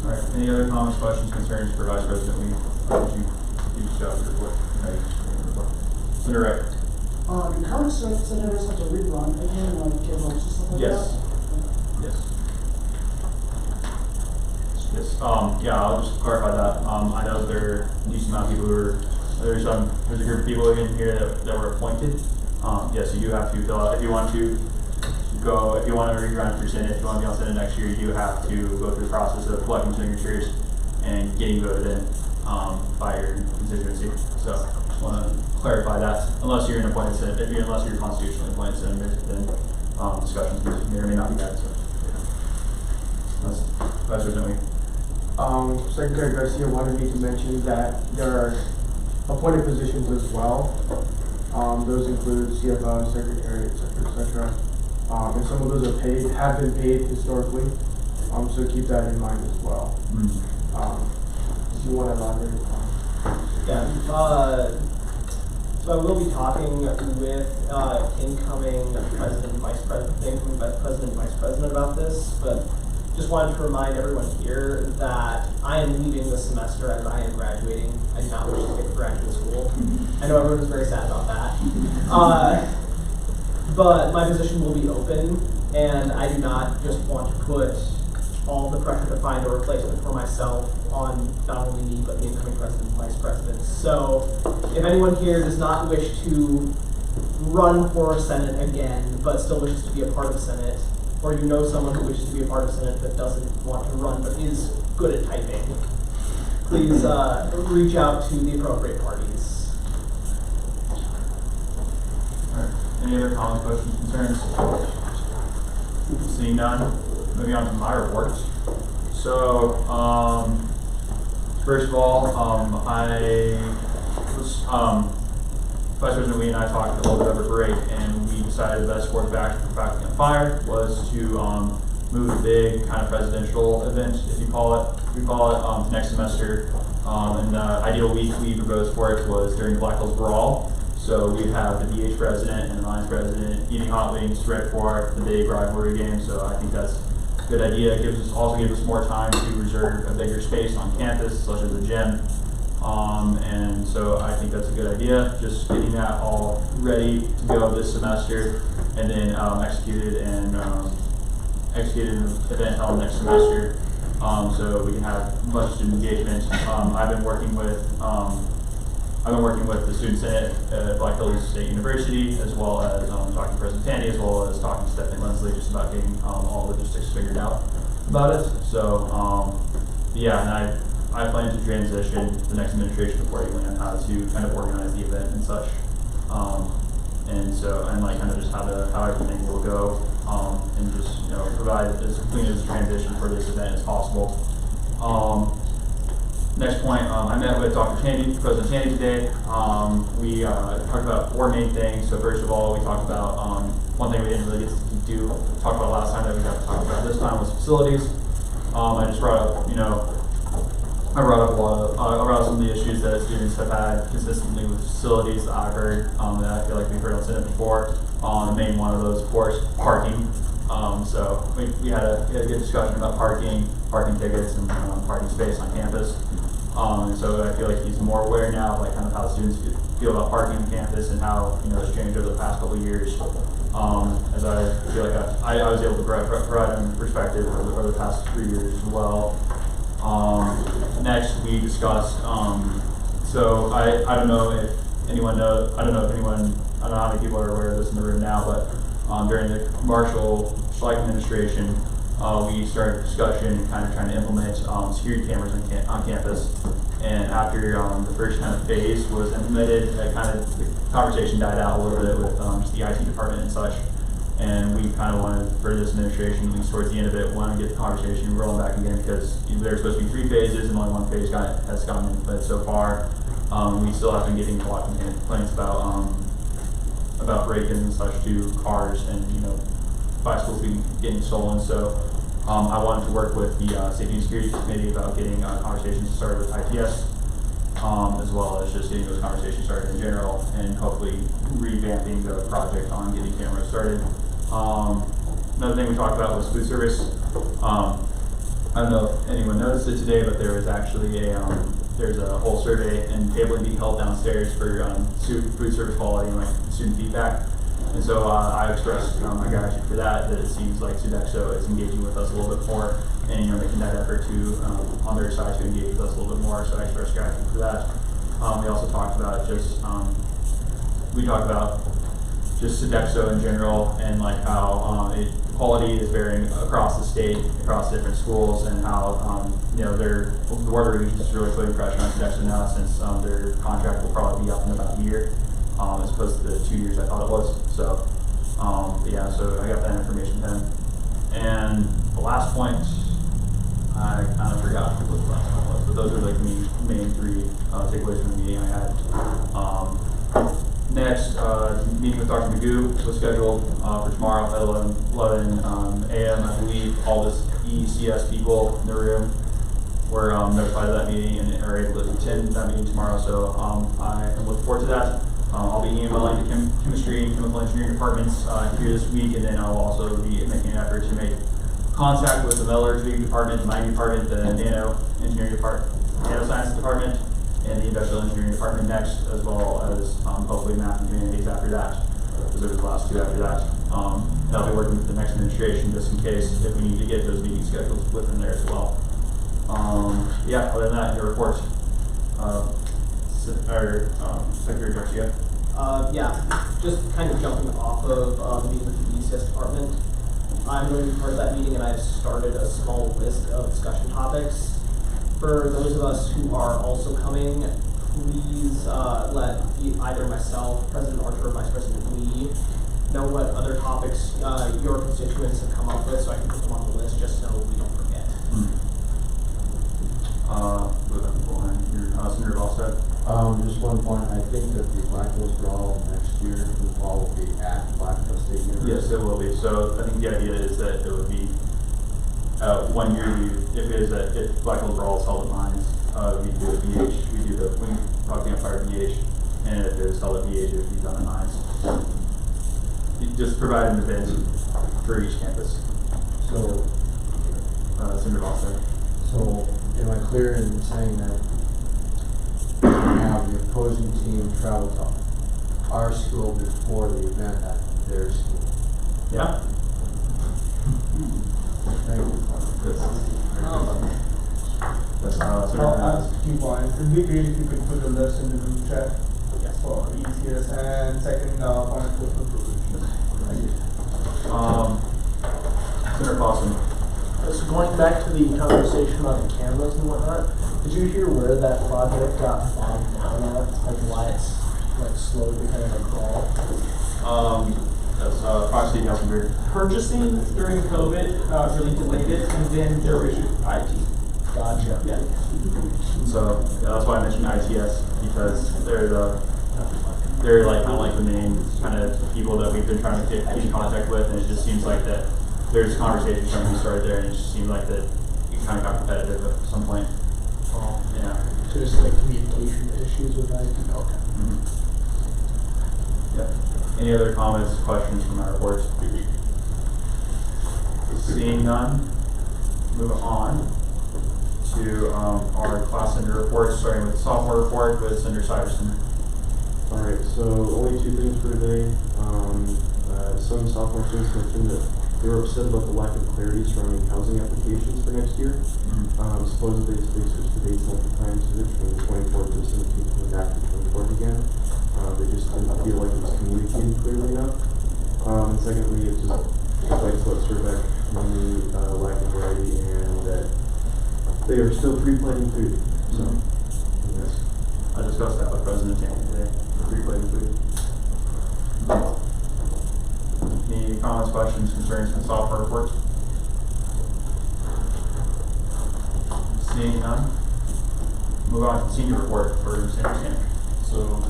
right, any other comments, questions, concerns for Vice President Lee? You just got your report. Senator Wright. The current senators have to rerun again, like get votes and stuff like Yes. that? Yes. Yes, yeah, I'll just clarify that. I know there are a decent amount of people there's a group of people in here that were appointed. Yes, you do have to fill out, if you want to rerun for Senate, if you want to be on Senate next year, you do have to go through the process of collecting signatures and getting voted in, by your constituency. So, just want to clarify that. Unless you're an appointed Senate, unless you're constitutionally appointed senator, then, discussions may or may not be had, so. That's Vice President Lee. Secretary Garcia wanted me to mention that there are appointed positions as well. Those include CFO, secretary, et cetera. And some of those have been paid historically. So keep that in mind as well. Do you want to elaborate? Yeah. So I will be talking with incoming president, vice president about this, but just wanted to remind everyone here that I am leaving this semester as I am graduating. I do not wish to stay for graduate school. I know everyone is very sad about that. But my position will be open, and I do not just want to put all the pressure to find a replacement for myself on not only me, but the incoming president and vice president. So if anyone here does not wish to run for Senate again, but still wishes to be a part of the Senate, or you know someone who wishes to be a part of Senate but doesn't want to run but is good at typing, please reach out to the appropriate parties. All right. Any other comments, questions, concerns? Seeing none, moving on to my report. So, first of all, Vice President Lee and I talked a little bit over break, and we decided the best course of action for Faculty on Fire was to move the big kind of presidential event, if you call it, to next semester. And the ideal week we proposed for it was during the Black Hills Brawl. So we'd have the DH president and the Lions president eating hot wings right before the big rivalry game. So I think that's a good idea. It also gives us more time to reserve a bigger space on campus, such as a gym. And so I think that's a good idea. Just getting that all ready to go this semester, and then executed an event held next semester. So we can have a bunch of student engagement. I've been working with the Student Senate at Black Hills State University, as well as talking to President Tandy, as well as talking to Stephanie Lindsley, just about getting all the logistics figured out about it. So yeah, and I plan to transition the next administration accordingly on how to kind of organize the event and such. And like kind of just how everything will go, and just, you know, provide as clean as a transition for this event as possible. Next point, I met with Dr. Tandy, President Tandy today. We talked about 4 main things. So first of all, we talked about one thing we didn't really get to talk about last time that we got to talk about this time was facilities. I just brought up, I brought up some of the issues that students have had consistently with facilities that I've heard, that I feel like we've heard on Senate before. The main one of those, of course, parking. So we had a good discussion about parking tickets and parking space on campus. And so I feel like he's more aware now of like kind of how students feel about parking on campus and how it's changed over the past couple of years. As I feel like I was able to provide him perspective over the past 3 years as well. Next we discussed. So I don't know if anyone knows. I don't know how many people are aware of this in the room now, but during the Marshall Schleich administration, we started a discussion and kind of trying to implement security cameras on campus. And after the first kind of phase was implemented, the conversation died out a little bit with just the IT department and such. And we kind of wanted, for this administration, at least towards the end of it, want to get the conversation rolling back again, because there's supposed to be 3 phases and only 1 phase has gotten implemented so far. We still have been getting a lot of complaints about break-ins and such to cars and bicycles getting stolen. So I wanted to work with the Safety and Security Committee about getting conversations started with ITS, as well as just getting those conversations started in general, and hopefully revamping the project on getting cameras started. Another thing we talked about was food service. I don't know if anyone noticed it today, but there was actually there's a whole survey and tabling being held downstairs for food service quality and like student feedback. And so I expressed my gratitude for that it seems like Sodexo is engaging with us a little bit more and making that effort to, on their side, to engage with us a little bit more, so I expressed gratitude for that. We also talked about just Sodexo in general and like how quality is varying across the state, across different schools, and how the Board of Regents is really putting pressure on Sodexo now since their contract will probably be up in about a year. As opposed to the 2 years I thought it was. So, yeah, so I got that information from him. And the last point, I kind of forgot what the last one was, but those are like the main 3 takeaways from the meeting I had. Next, meeting with Dr. Magoo was scheduled for tomorrow at 11 a.m. I believe all the ECS people in the room were notified of that meeting and are able to attend that meeting tomorrow. So I am looking forward to that. I'll be emailing the chemistry and chemical engineering departments here this week, and then I'll also be making an effort to make contact with the metallurgy department, the mining department, the nano engineering department, nanoscience department, and the industrial engineering department next, as well as hopefully math and humanities after that, because there was the last 2 after that. And I'll be working with the next administration just in case if we need to get those meetings scheduled within there as well. Yeah, other than that, your report. Secretary Garcia. Yeah, just kind of jumping off of the meeting with the ECS department. I'm going to be part of that meeting, and I've started a small list of discussion topics. For those of us who are also coming, please let either myself, President Archer, or Vice President Lee know what other topics your constituents have come up with, so I can put them on the list just so we don't forget. Senator Volstead. Just one point, I think that the Black Hills Brawl next year will be at Black Hills State University. Yes, it will be. So I think the idea is that it would be 1 year. If Black Hills Brawl is held at Mines, we do a BH. We do the Wing Rock Fire BH, and if it was held at BH, it would be done at Mines. You just provide an event for each campus. So, Senator Volstead. So, am I clear in saying that we have the opposing team travel to our school before the event at their school? Yeah. Thank you. I'll ask 2 points. It would be great if you could put the list in the group chat for ECS, and second point for approval. Thank you. Senator Clausen. So going back to the conversation about the cameras and whatnot, did you hear where that project got bogged down at? Like why it's like slowly becoming a crawl? That's Fox City Councilman. Purchasing during COVID really delayed it, and then there was IT. Gotcha. Yeah. So that's why I mentioned ITS, because they're like kind of like the main kind of people that we've been trying to keep in contact with, and it just seems like that there's conversations trying to be started there, and it just seemed like that it kind of got competitive at some point. Yeah. So just like communication issues with IT. Okay. Yeah. Any other comments, questions from our report? Seeing none, move on to our class center reports, starting with the sophomore report with Senator Syverson. Alright, so only two things for today. Some sophomore students mentioned that they were upset about the lack of clarity surrounding housing applications for next year. Supposedly they switched the dates multiple times from the 24th to the 17th and back to the 24th again. They just didn't feel like it was communicated clearly enough. And secondly, it's just like what Surbeck mainly lacking variety and that they are still pre-planning food. So, yes. I discussed that with President Taney today, pre-plated food. Any comments, questions, concerns from software reports? Seeing none, move on to the senior report for Senator Taney. So,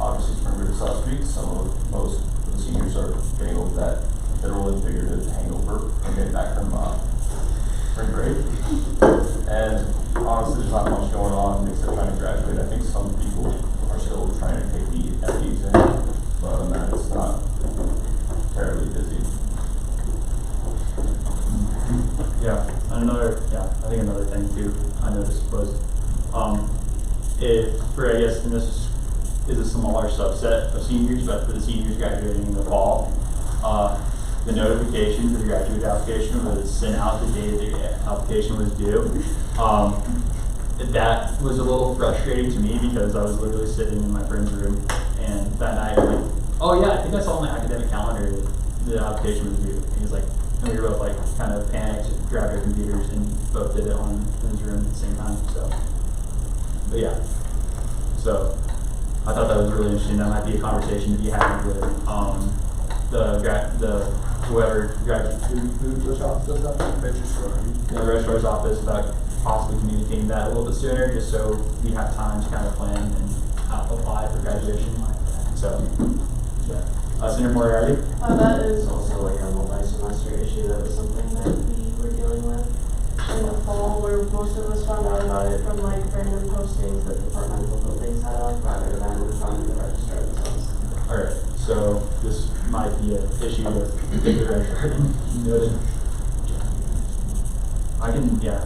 obviously spring break is last week, most of the seniors are getting over that literal and figurative hangover and getting back from spring break. And honestly, there's not much going on except trying to graduate. I think some people are still trying to take the FE exam, but other than that, it's not terribly busy. I think another thing too, I noticed was, I guess, and this is a smaller subset of seniors, but for the seniors graduating in the fall, the notification for the graduate application was sent out the day the application was due. That was a little frustrating to me because I was literally sitting in my friend's room, and that night I'm like, oh yeah, I think I saw on the academic calendar that the application was due. And he was like, and we were both like kind of panicked, grabbed our computers, and both did it on his room at the same time. So, but yeah, so I thought that was really interesting. That might be a conversation to be had with whoever who's office does that? The registrar's office about possibly communicating that a little bit sooner, just so we have time to kind of plan and apply for graduation. So, yeah. Senator Moriarty? That is also like a multi-semester issue. That was something that we were dealing with in the fall, where most of us found out about it from like random postings that departmental buildings had up rather than from the registrar themselves. Alright, so this might be an issue with the registrar. Noted. I can, yeah.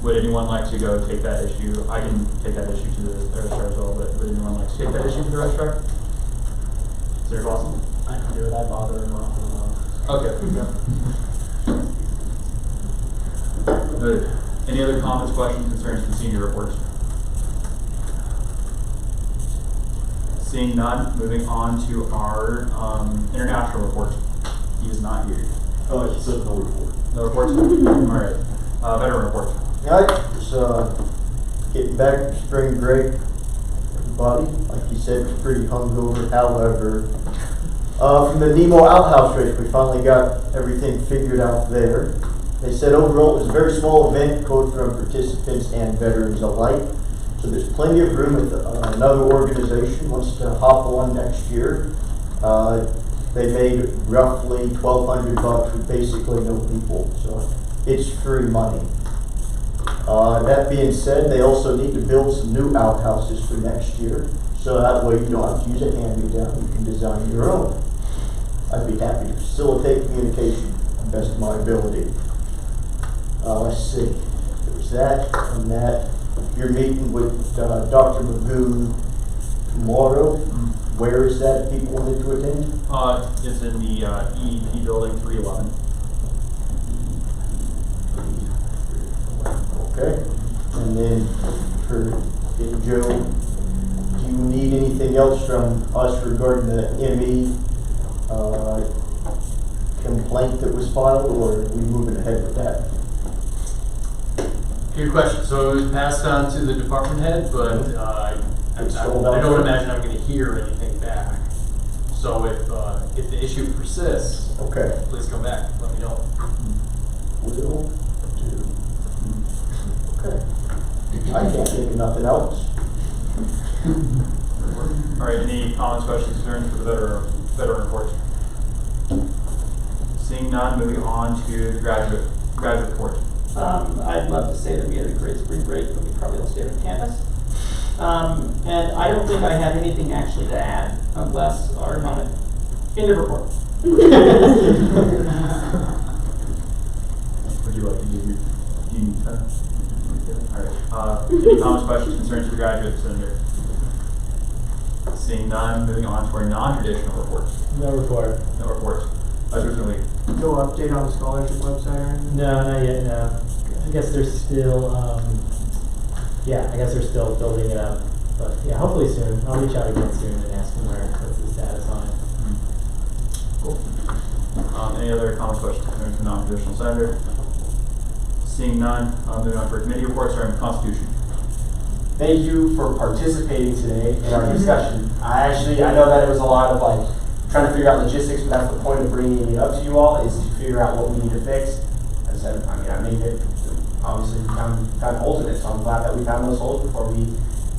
Would anyone like to go take that issue? I can take that issue to the registrar as well, but would anyone like to take that issue to the registrar? Senator Boston? I can do it, I bother him often. Okay. Noted. Any other comments, questions, concerns from senior reports? Seeing none, moving on to our international report. He is not here. Oh, it's a no report. No reports? Alright. Veteran report. Alright, just getting back from spring break, everybody. Like you said, it's pretty hungover. However, from the Nemo Outhouse race, we finally got everything figured out there. They said overall it was a very small event, both from participants and veterans alike. So there's plenty of room if another organization wants to hop on next year. They made roughly $1,200 with basically no people, so it's free money. That being said, they also need to build some new outhouses for next year, so that way you don't have to use a hand-me-down, you can design your own. I'd be happy to facilitate communication to the best of my ability. Let's see, there's that and that. You're meeting with Dr. Magoo tomorrow. Where is that if people wanted to attend? It's in the EEP building 311. Okay. And then for Joe, do you need anything else from us regarding the ME complaint that was filed, or are we moving ahead with that? Good question. So it was passed on to the department head, but I don't imagine I'm going to hear anything back. So if the issue persists, okay, please come back. Let me know. Will do. Okay. I can't think of nothing else. All right. Any comments, questions, concerns for the veteran report? Seeing none, moving on to the graduate report. I'd love to say that we had a great spring break, but we probably all stayed on campus. And I don't think I have anything actually to add, unless our end of report. Would you like to give your, do you need that? Alright, any comments, questions, concerns for graduate senator? Seeing none, moving on to our non-traditional reports. No report. No reports. Vice President Lee. No update on the scholarship website or anything? No, not yet, no. I guess they're still, I guess they're still building it up. But yeah, hopefully soon. I'll reach out again soon and ask them what's the status on it. Cool. Any other comments, questions, concerns for non-traditional senator? Seeing none, moving on for committee reports or Constitution. Thank you for participating today in our discussion. I know that it was a lot of like trying to figure out logistics, but that's the point of bringing it up to you all, is to figure out what we need to fix. As I said, I made it, obviously we found holes in it, so I'm glad that we found those holes before we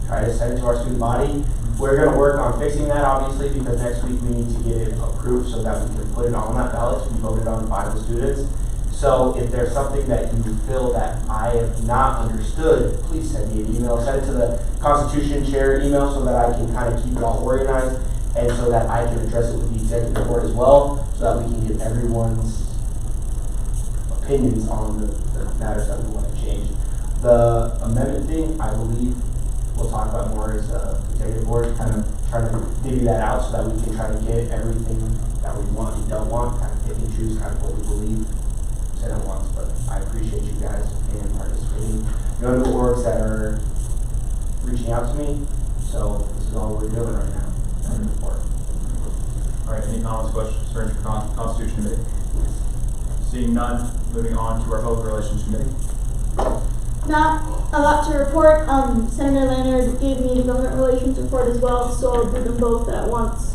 try to send it to our student body. We're going to work on fixing that, obviously, because next week we need to get it approved so that we can put it on that ballot to be voted on by the students. So if there's something that you feel that I have not understood, please send me an email. Send it to the Constitution Chair email so that I can kind of keep it all organized and so that I can address it with the executive board as well, so that we can get everyone's opinions on the matters that we want to change. The amendment thing, I believe we'll talk about more as executive board, kind of trying to divvy that out so that we can try to get everything that we want and don't want, kind of pick and choose kind of what we believe said at once. But I appreciate you guys and participating. No new orgs that are reaching out to me, so this is all we're doing right now. Alright, any comments, questions, concerns for Constitution Committee? Seeing none, moving on to our Public Relations Committee. Not a lot to report. Senator Leonard gave me the government relations report as well, so I'll do them both at once.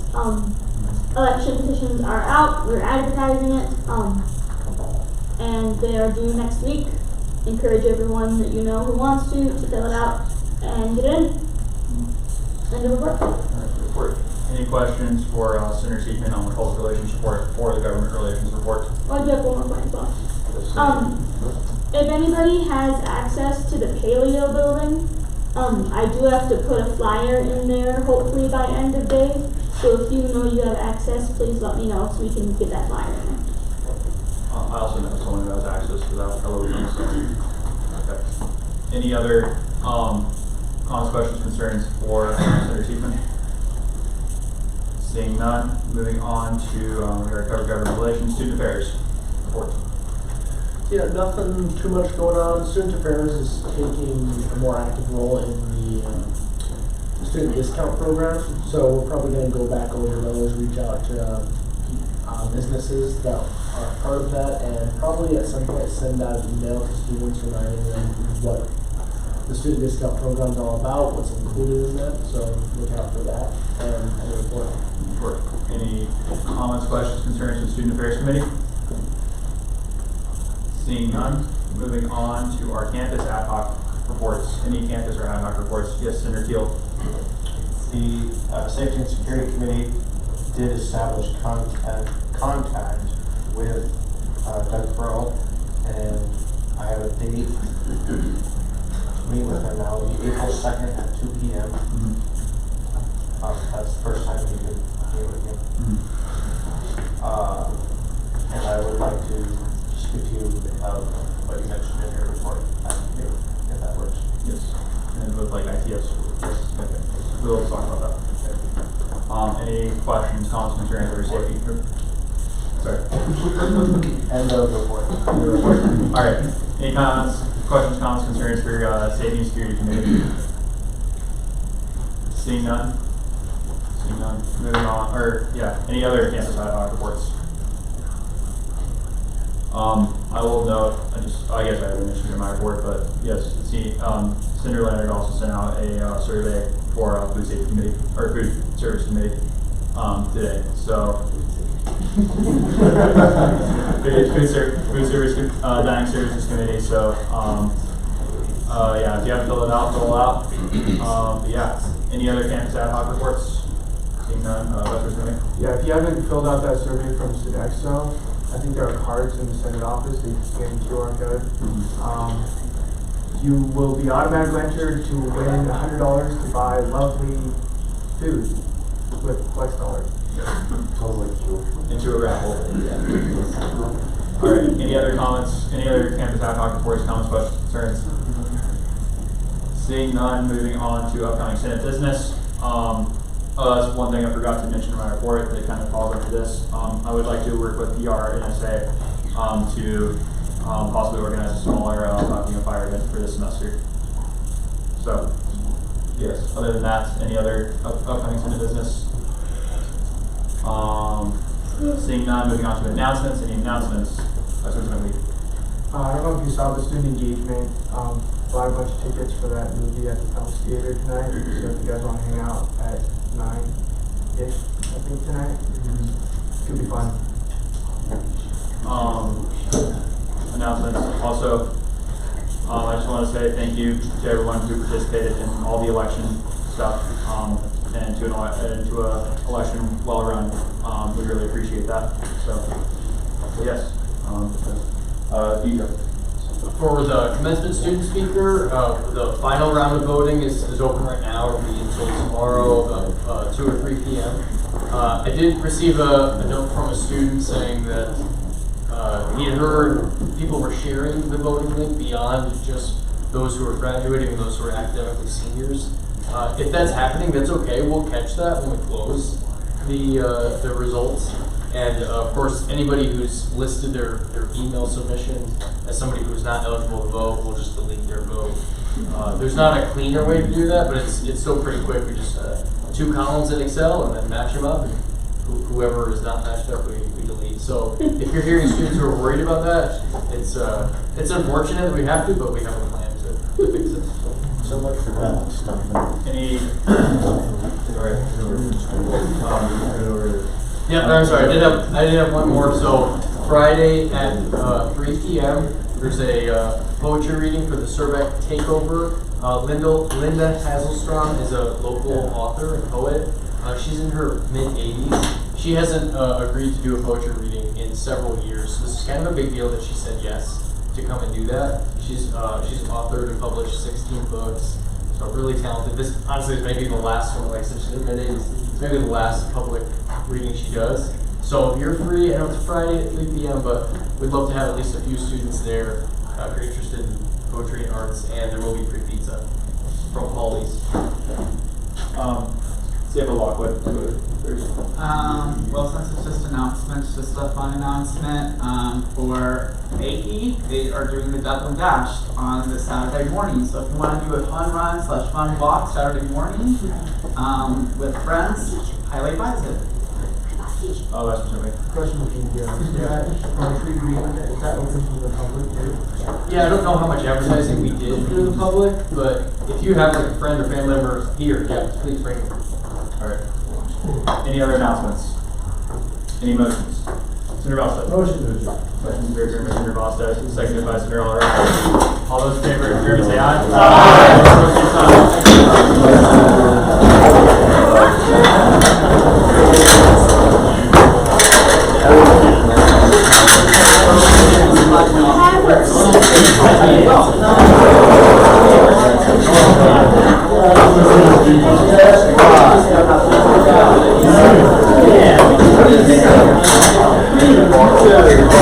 Election petitions are out. We're advertising it, and they are due next week. Encourage everyone that you know who wants to fill it out and get it in. End of report. Report. Any questions for Senator Seekman on the Public Relations report or the Government Relations report? Well, I do have one more point as well. If anybody has access to the Paleo building, I do have to put a flyer in there hopefully by end of day. So if you know you have access, please let me know so we can get that flyer in there. I also know someone who has access to that fellow room, so. Okay. Any other comments, questions, concerns for Senator Seekman? Seeing none, moving on to we already covered government relations, student affairs report. Yeah, nothing too much going on. Student Affairs is taking a more active role in the student discount program. So we're probably going to go back over those, reach out to businesses that are part of that, and probably at some point send out an email to students reminding them what the student discount program is all about, what's included in that. So look out for that and report. Any comments, questions, concerns from the Student Affairs Committee? Seeing none, moving on to our campus ad hoc reports. Any campus or ad hoc reports? Yes, Senator Keel. The Safety and Security Committee did establish contact with Doug Pearl, and I have a date to meet with him now. It'll be April 2nd at 2 p.m. That's the first time we could meet with him. And I would like to speak to you about what you mentioned in your report, if that works. Yes. And with like ITS. Yes. Okay. We'll talk about that. Okay. Any questions, comments, concerns, or safety? Sorry. End of report. All right. Any comments, questions, comments, concerns for Safety and Security Committee? Seeing none. Seeing none. Moving on. Or yeah. Any other campus ad hoc reports? I will note. I guess I haven't mentioned in my report, but yes, Senator Leonard also sent out a survey for Food Safety Committee or Food Service Committee today. So. Food Service Dining Services Committee. So yeah, if you haven't filled it out, fill it out. But yeah, any other campus ad hoc reports? Seeing none. Yeah, if you haven't filled out that survey from Sodexo, I think there are cards in the Senate office. They scan the QR code. You will be automatically entered to win $100 to buy lovely food with Flex dollars. Sounds like into a raffle. All right, any other comments, any other campus ad hoc reports, comments, questions, concerns? Seeing none, moving on to upcoming Senate business. That's one thing I forgot to mention in my report that kind of falls into this. I would like to work with PR and NSA to possibly organize a smaller fire event for this semester. So, yes, other than that, any other upcoming Senate business? Seeing none, moving on to announcements. Any announcements? That's what's going to be. I don't know if you saw the student engagement. Bought a bunch of tickets for that movie at the Palace Theater tonight. So if you guys want to hang out at 9-ish, I think tonight, could be fun. Announcements. Also, I just want to say thank you to everyone who participated in all the election stuff and to an election well run. We really appreciate that. So yes, DJ. For the commencement student speaker, the final round of voting is open right now. It'll be until tomorrow about 2 or 3 p.m. I did receive a note from a student saying that he had heard people were sharing the voting link beyond just those who are graduating and those who are academically seniors. If that's happening, that's okay. We'll catch that when we close the results. And of course, anybody who's listed their email submission as somebody who's not eligible to vote, we'll just delete their vote. There's not a cleaner way to do that, but it's still pretty quick. We just 2 columns in Excel and then match them up, and whoever is not matched up, we delete. So if you're hearing students who are worried about that, it's unfortunate that we have to, but we have a plan to fix it. So much for that stuff. Any? Yeah, no, I'm sorry. I did have one more. So Friday at 3 p.m. there's a poetry reading for the Surbeck Takeover. Linda Hazelstrom is a local author and poet. She's in her mid-80s. She hasn't agreed to do a poetry reading in several years. So this is kind of a big deal that she said yes to come and do that. She's authored and published 16 books. So really talented. This honestly is maybe the last one. Like since she's in her mid-80s, it's maybe the last public reading she does. So if you're free, I know it's Friday at 3 p.m., but we'd love to have at least a few students there if you're interested in poetry and arts, and there will be free pizza from Paulie's. Save a Lockwood. Well, since it's just announcements, just a fun announcement for AE. They are doing the Dublin Dash on this Saturday morning. So if you want to do a fun run / fun walk Saturday morning with friends, highly advise it. Oh, that's specific. Question with you, is that open to the public too? Yeah, I don't know how much advertising we did to the public, but if you have like a friend or family member here, yeah, please bring them. All right. Any other announcements? Any motions? Senator Vosta. Motion to adjourn. Motion to adjourn by Senator Vosta, seconded by Senator Allred. All those in favor of adjournment say aye. Aye.